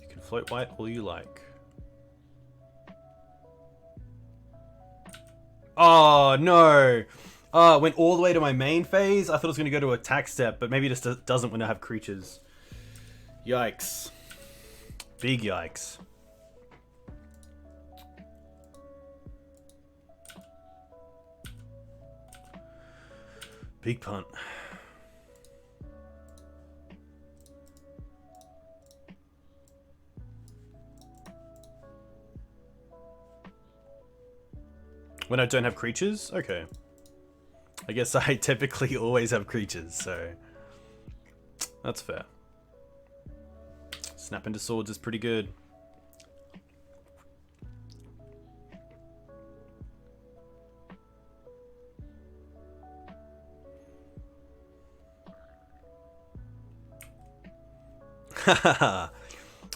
You can float white all you like. Oh no! Went all the way to my main phase. I thought it was going to go to attack step, but maybe it just doesn't when I have creatures. Yikes. Big yikes. Big punt. When I don't have creatures? Okay. I guess I typically always have creatures, so that's fair. Snap into swords is pretty good.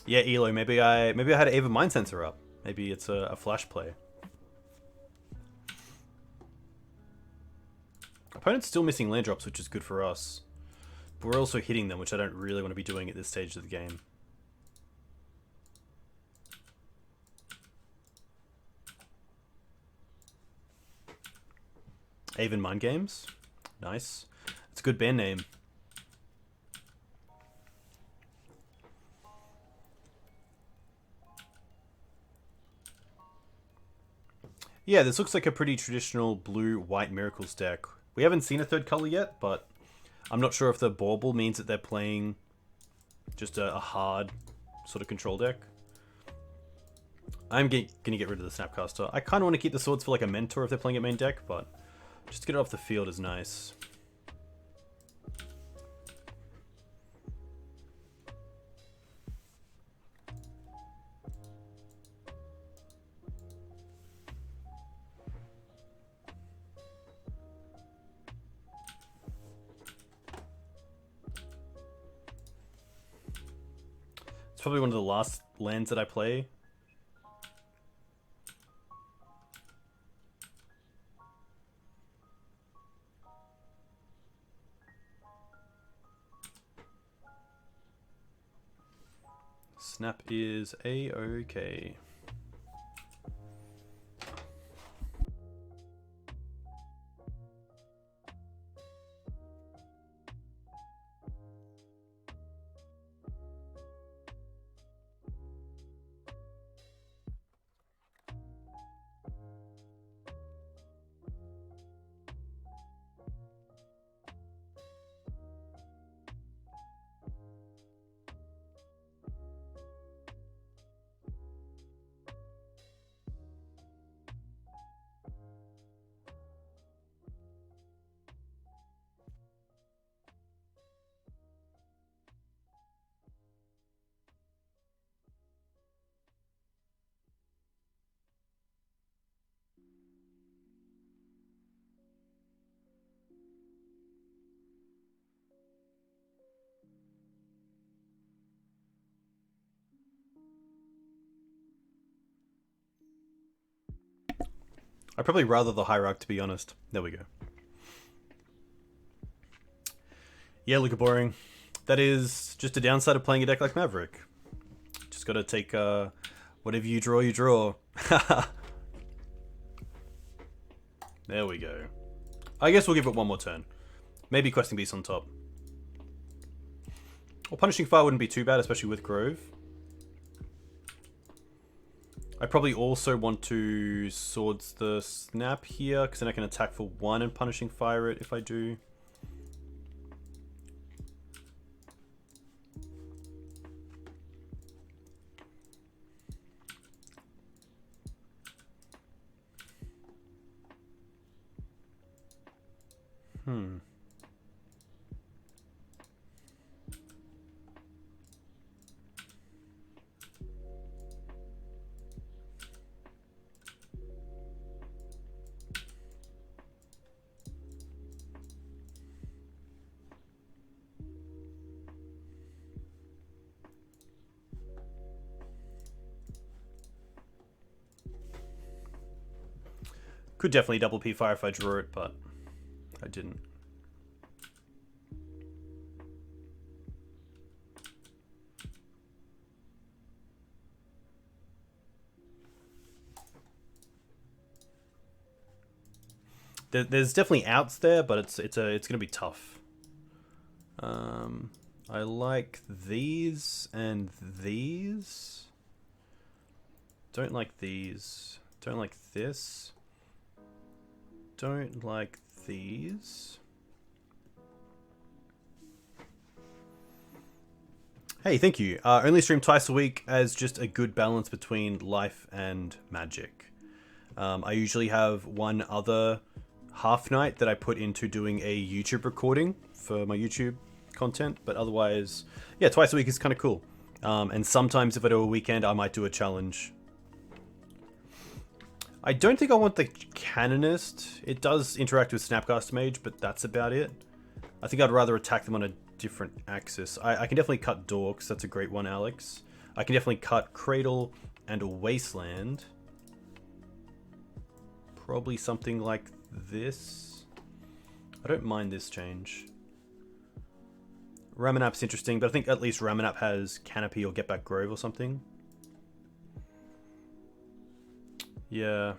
Yeah, Elo, maybe I had Ava Mind Sensor up. Maybe it's a flash play. Opponent's still missing land drops, which is good for us. But we're also hitting them, which I don't really want to be doing at this stage of the game. Avon Mind Games. Nice. It's a good band name. Yeah, this looks like a pretty traditional blue-white Miracles deck. We haven't seen a third color yet, but I'm not sure if the bauble means that they're playing just a hard sort of control deck. I'm going to get rid of the Snapcaster. I kind of want to keep the swords for like a mentor if they're playing at main deck, but just to get it off the field is nice. It's probably one of the last lands that I play. Snap is A-okay. I'd probably rather the Hierarch, to be honest. There we go. Yeah, look at boring. That is just a downside of playing a deck like Maverick. Just gotta take whatever you draw, you draw. There we go. I guess we'll give it one more turn. Maybe Questing Beast on top. Well, Punishing Fire wouldn't be too bad, especially with Grove. I probably also want to Swords the Snap here, because then I can attack for 1 and Punishing Fire it if I do. Could definitely double P-Fire if I drew it, but I didn't. There's definitely outs there, but it's gonna be tough. I like these and these. Don't like these. Don't like this. Don't like these. Hey, thank you. Only stream twice a week as just a good balance between life and magic. I usually have one other half night that I put into doing a YouTube recording for my YouTube content, but otherwise, yeah, twice a week is kind of cool. And sometimes if I do a weekend, I might do a challenge. I don't think I want the Canonist. It does interact with Snapcaster Mage, but that's about it. I think I'd rather attack them on a different axis. I can definitely cut Dorks. That's a great one, Alex. I can definitely cut Cradle and a Wasteland. Probably something like this. I don't mind this change. Ramanap's interesting, but I think at least Ramanap has Canopy or Get Back Grove or something. Yeah.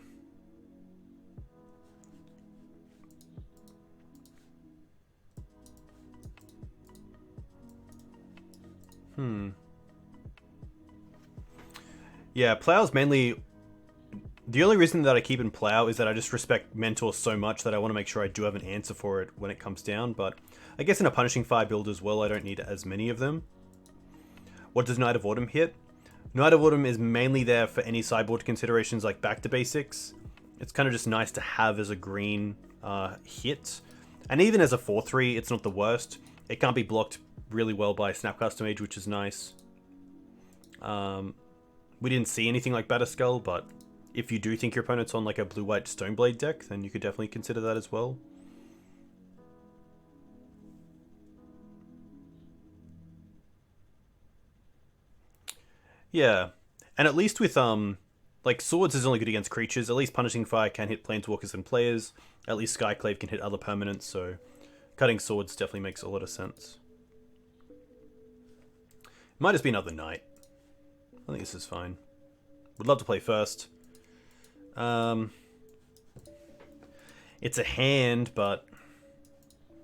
Yeah, Plow's mainly... The only reason that I keep in Plow is that I just respect Mentor so much that I want to make sure I do have an answer for it when it comes down, but I guess in a Punishing Fire build as well, I don't need as many of them. What does Knight of Autumn hit? Knight of Autumn is mainly there for any sideboard considerations like Back to Basics. It's kind of just nice to have as a green hit. And even as a 4-3, it's not the worst. It can't be blocked really well by Snapcaster Mage, which is nice. We didn't see anything like Batterskull, but if you do think your opponent's on like a blue-white Stoneblade deck, then you could definitely consider that as well. Yeah, and at least with like Swords is only good against creatures. At least Punishing Fire can hit Planeswalkers and players. At least Skyclave can hit other permanents, so cutting Swords definitely makes a lot of sense. Might just be another Knight. I think this is fine. Would love to play first. It's a hand, but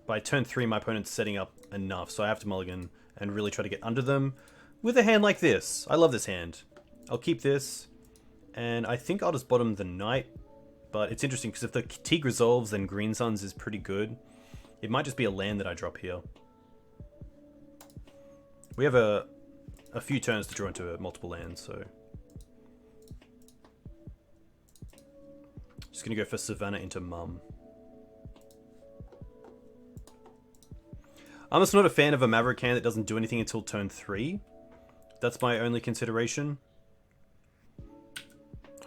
by turn 3 my opponent's setting up enough, so I have to mulligan and really try to get under them with a hand like this. I love this hand. I'll keep this, and I think I'll just bottom the Knight, but it's interesting because if the Teeg resolves, then Green Suns is pretty good. It might just be a land that I drop here. We have a few turns to draw into multiple lands, so... Just gonna go for Savannah into Mum. I'm just not a fan of a Maverick hand that doesn't do anything until turn 3. That's my only consideration.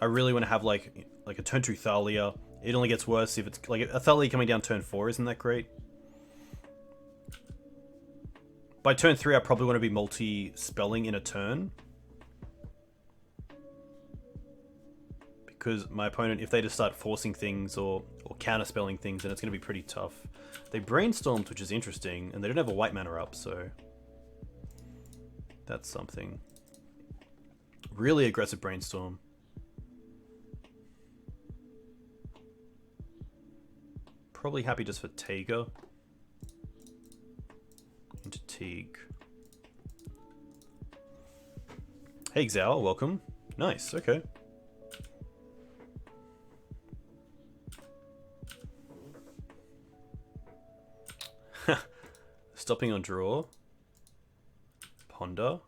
I really want to have like a turn 2 Thalia. It only gets worse if it's like a Thalia coming down turn 4 isn't that great. By turn 3 I probably want to be multi-spelling in a turn. Because my opponent, if they just start forcing things or counter-spelling things, then it's going to be pretty tough. They brainstormed, which is interesting, and they don't have a white mana up, so... That's something. Really aggressive brainstorm. Probably happy just for Taiga. Into Teeg. Hey Xal, welcome. Nice, okay. Stopping on draw. Ponder.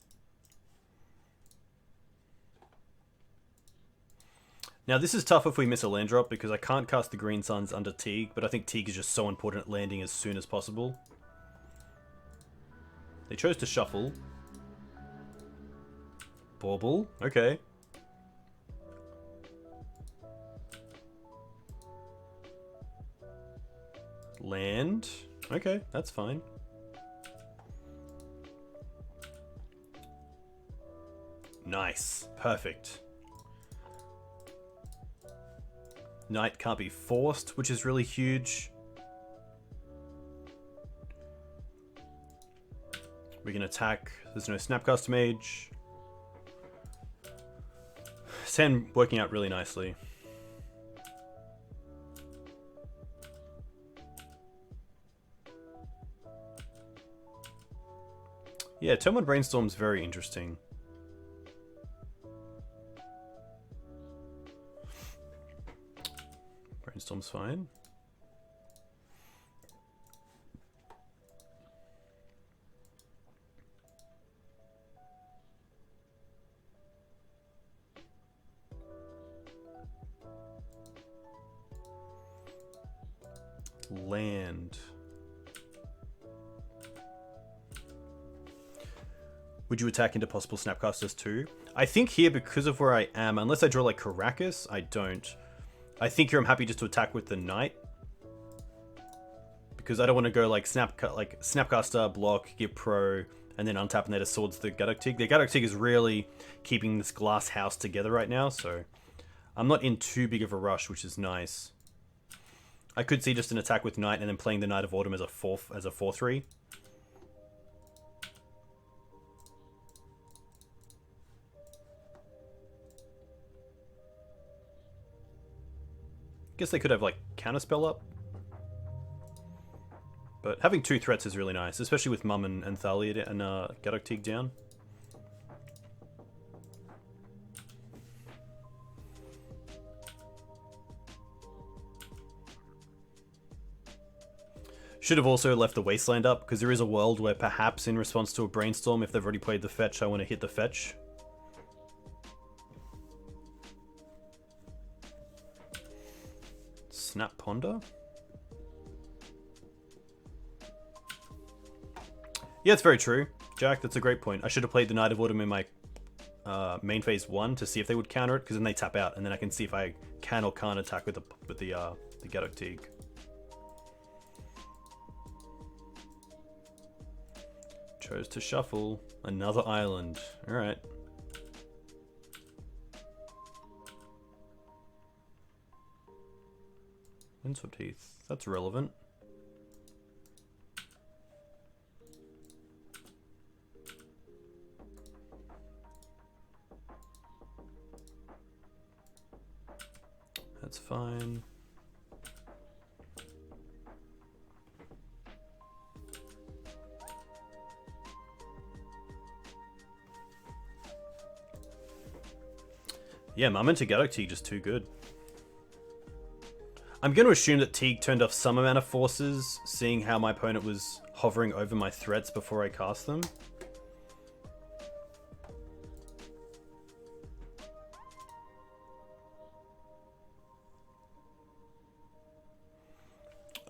Now this is tough if we miss a land drop because I can't cast the Green Suns under Teeg, but I think Teeg is just so important at landing as soon as possible. They chose to shuffle. Bauble, okay. Land, okay, that's fine. Nice. Perfect. Knight can't be forced, which is really huge. We can attack. There's no Snapcaster Mage. Sen working out really nicely. Yeah, turn 1 Brainstorm's very interesting. Brainstorm's fine. Land. Would you attack into possible Snapcasters too? I think here, because of where I am, unless I draw like Caracas, I don't. I think here I'm happy just to attack with the Knight. Because I don't want to go like Snapcaster, block, give pro, and then untap and then it swords the Gaddock Teeg. The Gaddock Teeg is really keeping this glass house together right now, so I'm not in too big of a rush, which is nice. I could see just an attack with Knight and then playing the Knight of Autumn as a 4/3. Guess they could have like counterspell up. But having 2 threats is really nice, especially with Mum and Thalia and Gaddock Teeg down. Should have also left the Wasteland up, because there is a world where perhaps in response to a Brainstorm, if they've already played the fetch, I want to hit the fetch. Snap Ponder? Yeah, it's very true, Jack. That's a great point. I should have played the Knight of Autumn in my main phase 1 to see if they would counter it, because then they tap out, and then I can see if I can or can't attack with the Gaddock Teeg. Chose to shuffle another island. All right. Windswept Heath. That's relevant. That's fine. Yeah, MTGO Teeg just too good. I'm going to assume that Teeg turned off some amount of forces, seeing how my opponent was hovering over my threats before I cast them.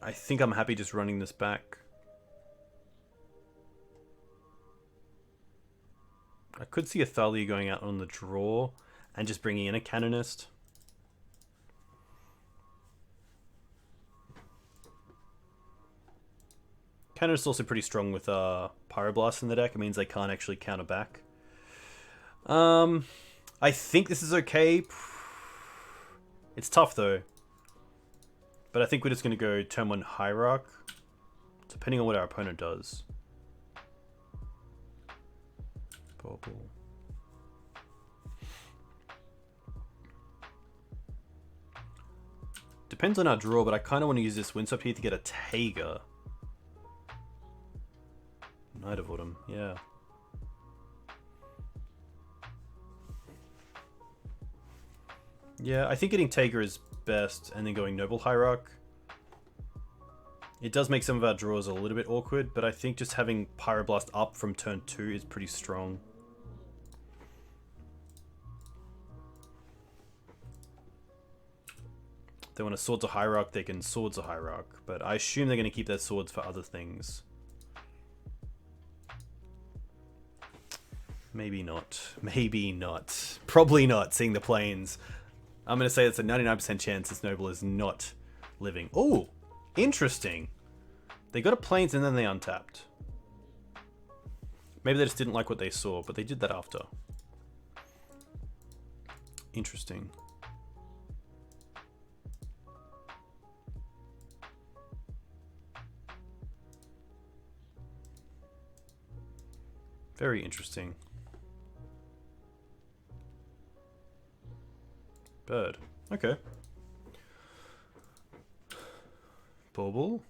I think I'm happy just running this back. I could see a Thalia going out on the draw and just bringing in a Canonist. Canonist is also pretty strong with Pyroblast in the deck. It means they can't actually counter back. I think this is okay. It's tough though. But I think we're just going to go turn 1 Hierarch, depending on what our opponent does. Bauble. Depends on our draw, but I kind of want to use this Windswept Heath to get a Taiga. Knight of Autumn, yeah. Yeah, I think getting Taiga is best, and then going Noble Hierarch. It does make some of our draws a little bit awkward, but I think just having Pyroblast up from turn 2 is pretty strong. If they want a Swords of Hierarch, they can Swords of Hierarch, but I assume they're going to keep their swords for other things. Maybe not. Maybe not. Probably not, seeing the planes. I'm going to say it's a 99% chance this Noble is not living. Oh, interesting. They got a planes and then they untapped. Maybe they just didn't like what they saw, but they did that after. Interesting. Very interesting. Bird. Okay. Bauble.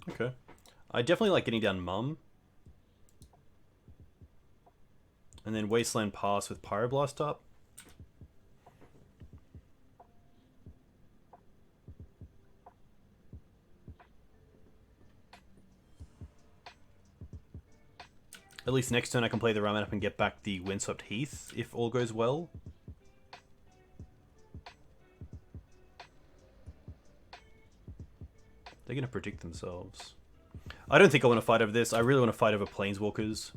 Okay. I definitely like getting down Mum. And then Wasteland Pass with Pyroblast up. At least next turn I can play the Ramen up and get back the Windswept Heath, if all goes well. They're going to predict themselves. I don't think I want to fight over this. I really want to fight over Planeswalkers.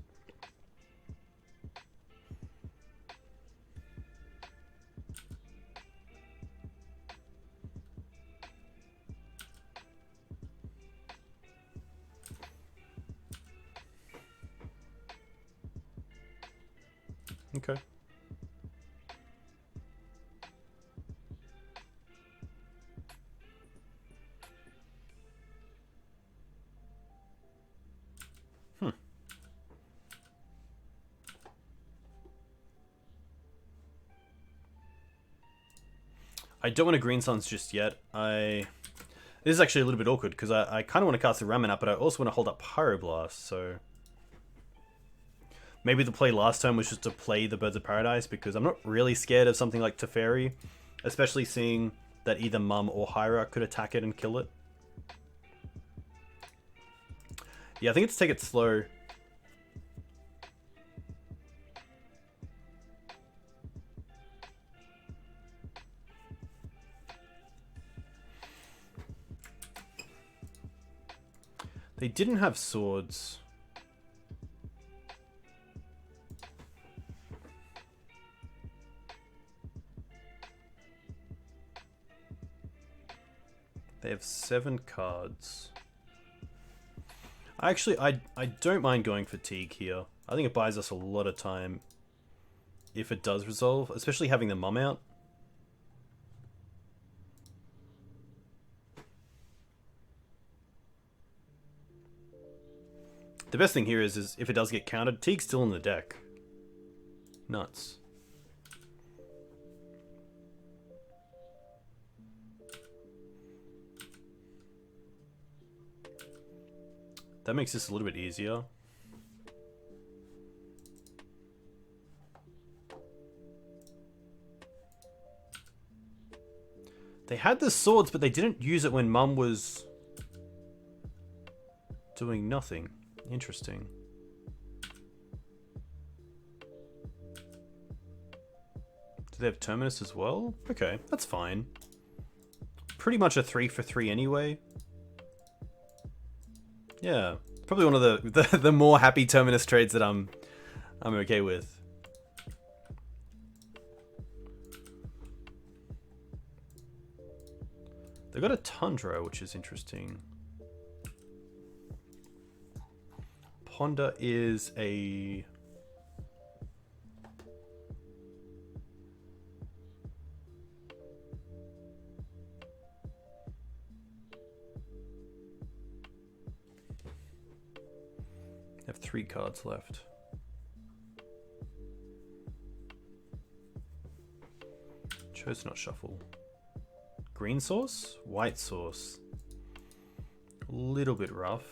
Okay. I don't want to Green Suns just yet. This is actually a little bit awkward because I kind of want to cast the Ramen up, but I also want to hold up Pyroblast, so... maybe the play last turn was just to play the Birds of Paradise, because I'm not really scared of something like Teferi, especially seeing that either Mum or Hyra could attack it and kill it. Yeah, I think it's take it slow. They didn't have swords. They have 7 cards. Actually, I don't mind going for Teeg here. I think it buys us a lot of time if it does resolve, especially having the Mum out. The best thing here is if it does get countered, Teeg's still in the deck. Nuts. That makes this a little bit easier. They had the swords, but they didn't use it when Mum was doing nothing. Interesting. Do they have Terminus as well? Okay, that's fine. Pretty much a 3 for 3 anyway. Yeah, probably one of the more happy Terminus trades that I'm okay with. They got a Tundra, which is interesting. Ponder is a... They have 3 cards left. Chose not shuffle. Green source? White source. A little bit rough.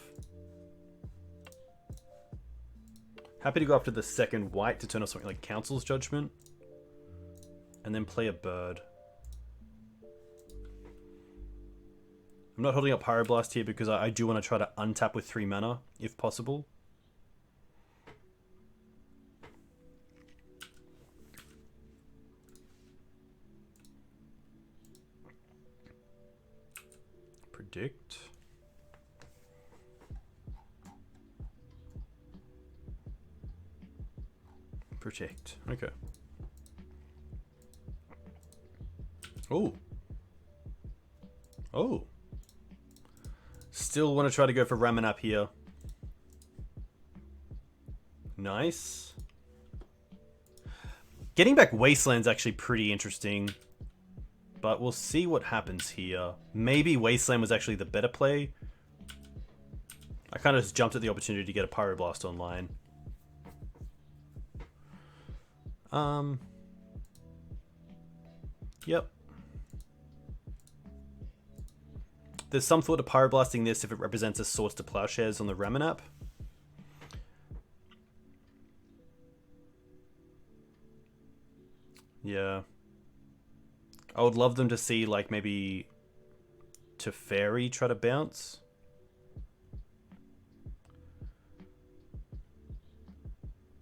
Happy to go after the second white to turn off something like Council's Judgment. And then play a bird. I'm not holding up Pyroblast here because I do want to try to untap with 3 mana, if possible. Predict. Protect. Okay. Oh. Oh. Still want to try to go for Ramanap here. Nice. Getting back Wasteland's actually pretty interesting. But we'll see what happens here. Maybe Wasteland was actually the better play. I kind of just jumped at the opportunity to get a Pyroblast online. Yep. There's some thought to Pyroblasting this if it represents a Swords to Plowshares on the Ramanap. Yeah. I would love them to see, like, maybe Teferi try to bounce.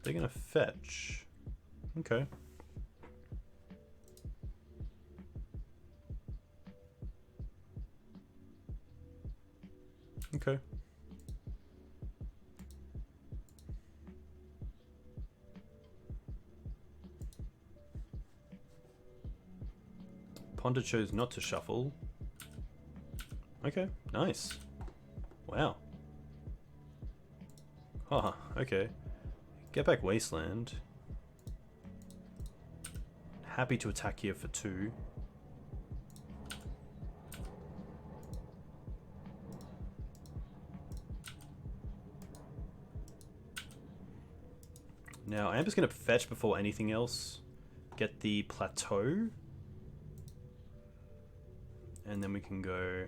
They're gonna fetch. Okay. Okay. Ponder chose not to shuffle. Okay, nice. Wow. Huh, okay. Get back Wasteland. Happy to attack here for 2. Now, I am just going to fetch before anything else. Get the Plateau. And then we can go...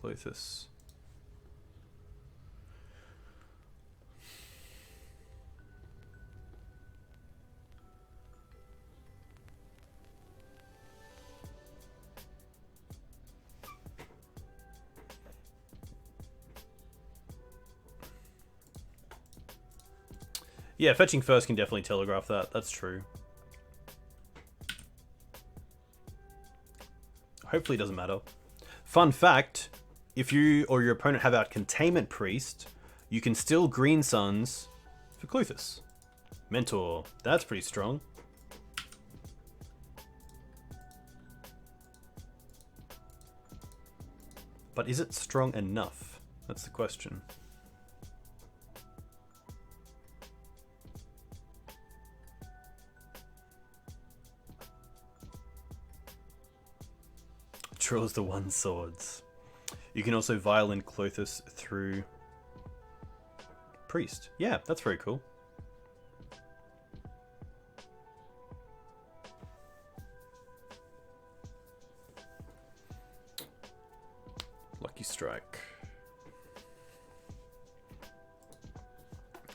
Klothys. Yeah, fetching first can definitely telegraph that. That's true. Hopefully it doesn't matter. Fun fact, if you or your opponent have out Containment Priest, you can still Green Suns for Klothys. Mentor, that's pretty strong. But is it strong enough? That's the question. Draws the 1 swords. You can also Violent Klothys through Priest. Yeah, that's very cool. Lucky Strike.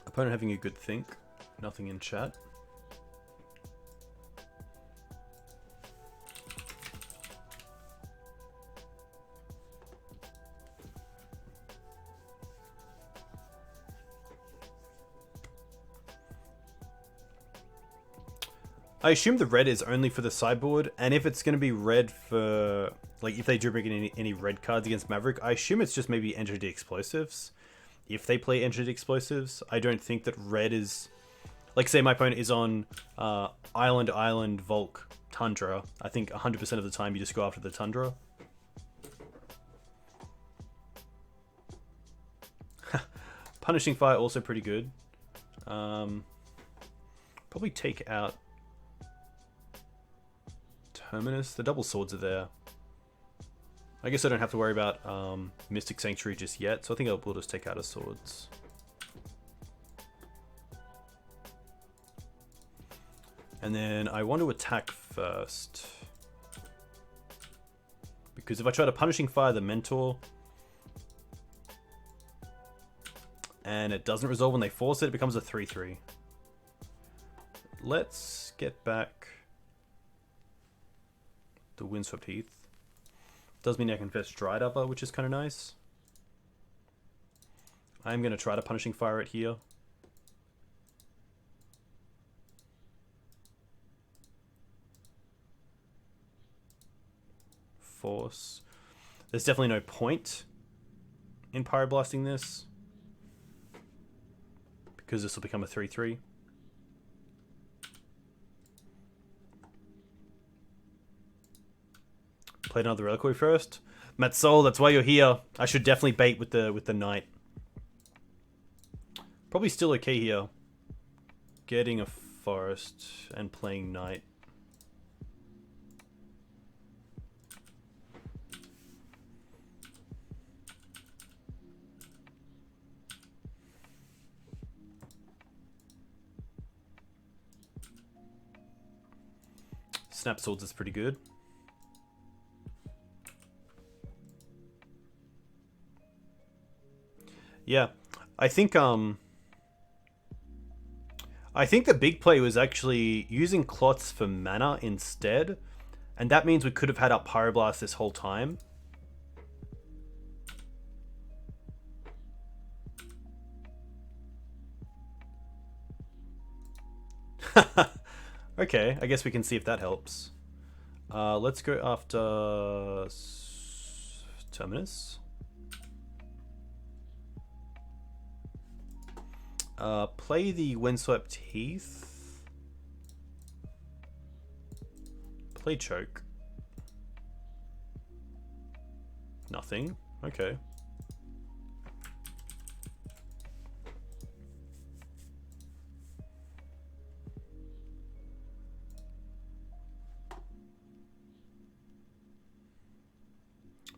Opponent having a good think. Nothing in chat. I assume the red is only for the sideboard, and if it's going to be red for, like, if they do bring in any red cards against Maverick, I assume it's just maybe Entity Explosives. If they play Entity Explosives, I don't think that red is, like, say my opponent is on Island, Volk, Tundra. I think 100% of the time you just go after the Tundra. Punishing Fire also pretty good. Probably take out Terminus. The double swords are there. I guess I don't have to worry about Mystic Sanctuary just yet, so I think we'll just take out his swords. And then I want to attack first. Because if I try to Punishing Fire the Mentor, and it doesn't resolve when they force it, it becomes a 3/3. Let's get back the Windswept Heath. Does mean I can fetch Dried Upper, which is kind of nice. I'm going to try to Punishing Fire it here. Force. There's definitely no point in Pyroblasting this, because this will become a 3/3. Play another Reliquary first. Matsol, that's why you're here. I should definitely bait with the Knight. Probably still okay here. Getting a Forest and playing Knight. Snap Swords is pretty good. Yeah, I think the big play was actually using Klothys for mana instead, and that means we could have had up Pyroblast this whole time. Okay, I guess we can see if that helps. Let's go after Terminus. Play the Windswept Heath. Play Choke. Nothing. Okay.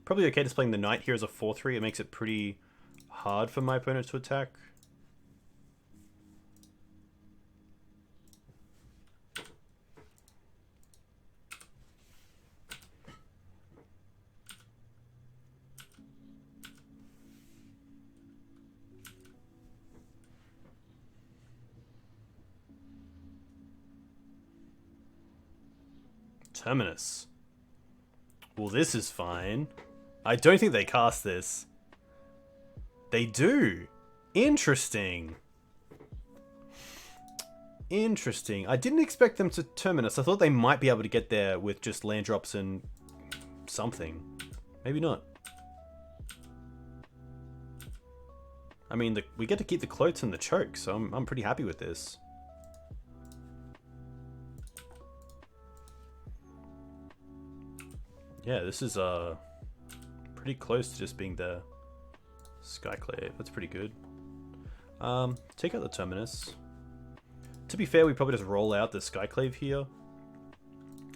Probably okay just playing the Knight here as a 4/3. It makes it pretty hard for my opponent to attack. Terminus. Well, this is fine. I don't think they cast this. They do. Interesting. Interesting. I didn't expect them to Terminus. I thought they might be able to get there with just land drops and something. Maybe not. I mean, we get to keep the Klothys and the choke, so I'm pretty happy with this. Yeah, this is pretty close to just being the Skyclave. That's pretty good. Take out the Terminus. To be fair, we probably just roll out the Skyclave here.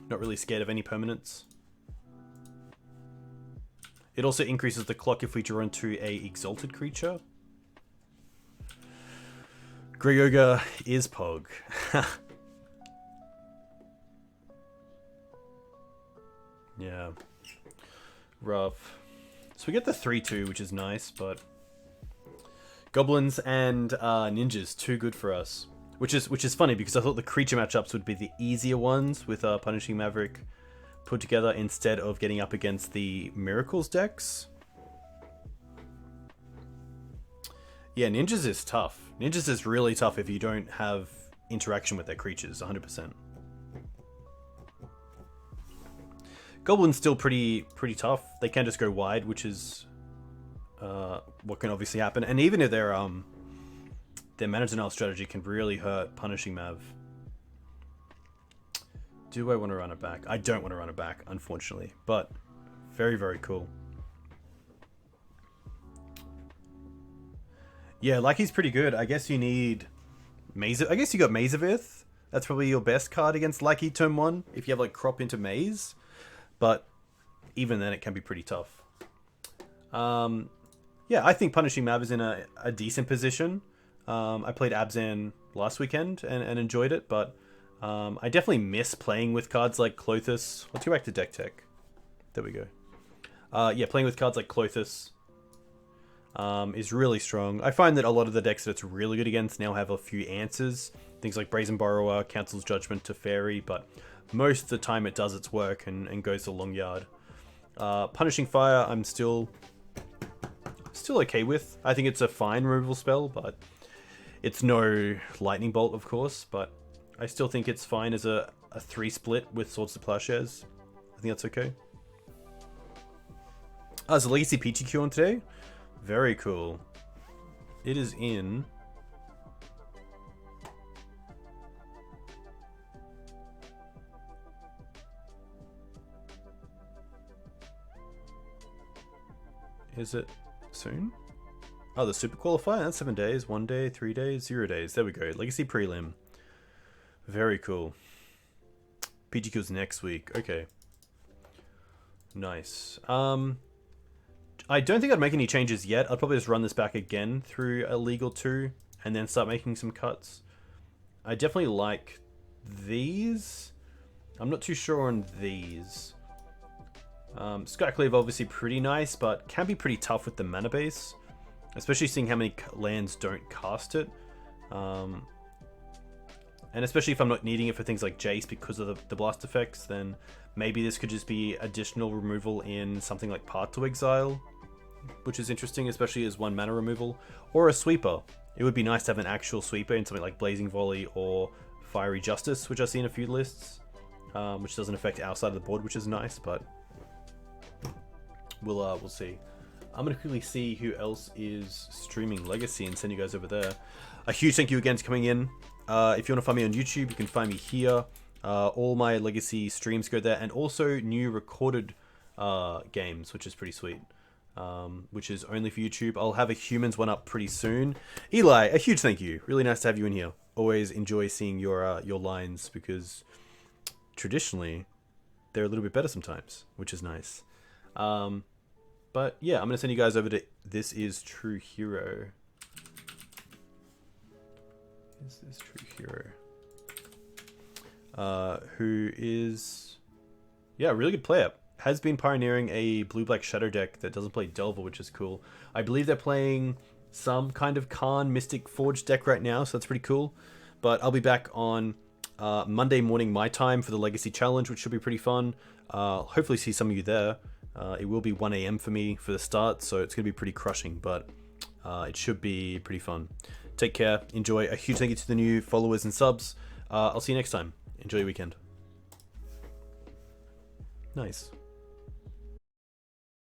Not really scared of any permanents. It also increases the clock if we draw into a exalted creature. Greyoga is Pog. Yeah. Rough. So we get the 3-2, which is nice, but Goblins and Ninjas, too good for us. Which is funny because I thought the creature matchups would be the easier ones with Punishing Maverick put together instead of getting up against the Miracles decks. Yeah, Ninjas is tough. Ninjas is really tough if you don't have interaction with their creatures, 100%. Goblins still pretty tough. They can just go wide, which is what can obviously happen. And even if their mana denial strategy can really hurt Punishing Mav. Do I want to run it back? I don't want to run it back, unfortunately. But very, very cool. Yeah, Lucky's pretty good. I guess you need Maze. I guess you got Maze of Ith. That's probably your best card against Lucky turn 1 if you have like Crop into Maze. But even then, it can be pretty tough. Yeah, I think Punishing Mav is in a decent position. I played Abzan last weekend and enjoyed it, but I definitely miss playing with cards like Klothys. Let's go back to Decktech. There we go. Yeah, playing with cards like Klothys is really strong. I find that a lot of the decks that it's really good against now have a few answers. Things like Brazen Borrower, Council's Judgment, Teferi, but most of the time it does its work and goes the long yard. Punishing Fire, I'm still okay with. I think it's a fine removal spell, but it's no Lightning Bolt, of course, but I still think it's fine as a 3 split with Swords to Plowshares. I think that's okay. There's a Legacy PTQ on today. Very cool. It is in... Is it soon? Oh, the Super Qualifier? That's 7 days. 1 day, 3 days, 0 days. There we go. Legacy Prelim. Very cool. PGQ's next week. Okay. Nice. I don't think I'd make any changes yet. I'd probably just run this back again through a Legal 2 and then start making some cuts. I definitely like these. I'm not too sure on these. Skyclave obviously pretty nice, but can be pretty tough with the mana base. Especially seeing how many lands don't cast it. And especially if I'm not needing it for things like Jace because of the blast effects, then maybe this could just be additional removal in something like Path to Exile, which is interesting, especially as 1 mana removal. Or a sweeper. It would be nice to have an actual sweeper in something like Blazing Volley or Fiery Justice, which I see in a few lists, which doesn't affect our side of the board, which is nice, but we'll see. I'm going to quickly see who else is streaming Legacy and send you guys over there. A huge thank you again for coming in. If you want to find me on YouTube, you can find me here. All my Legacy streams go there, and also new recorded games, which is pretty sweet. Which is only for YouTube. I'll have a Humans one up pretty soon. Eli, a huge thank you. Really nice to have you in here. Always enjoy seeing your lines because traditionally they're a little bit better sometimes, which is nice. But yeah, I'm going to send you guys over to This Is True Hero. Is this True Hero? Who is, yeah, a really good player. Has been pioneering a blue-black shadow deck that doesn't play Delver, which is cool. I believe they're playing some kind of Khan Mystic Forge deck right now, so that's pretty cool. But I'll be back on Monday morning my time for the Legacy Challenge, which should be pretty fun. Hopefully see some of you there. It will be 1 AM for me for the start, so it's going to be pretty crushing, but it should be pretty fun. Take care. Enjoy. A huge thank you to the new followers and subs. I'll see you next time. Enjoy your weekend. Nice.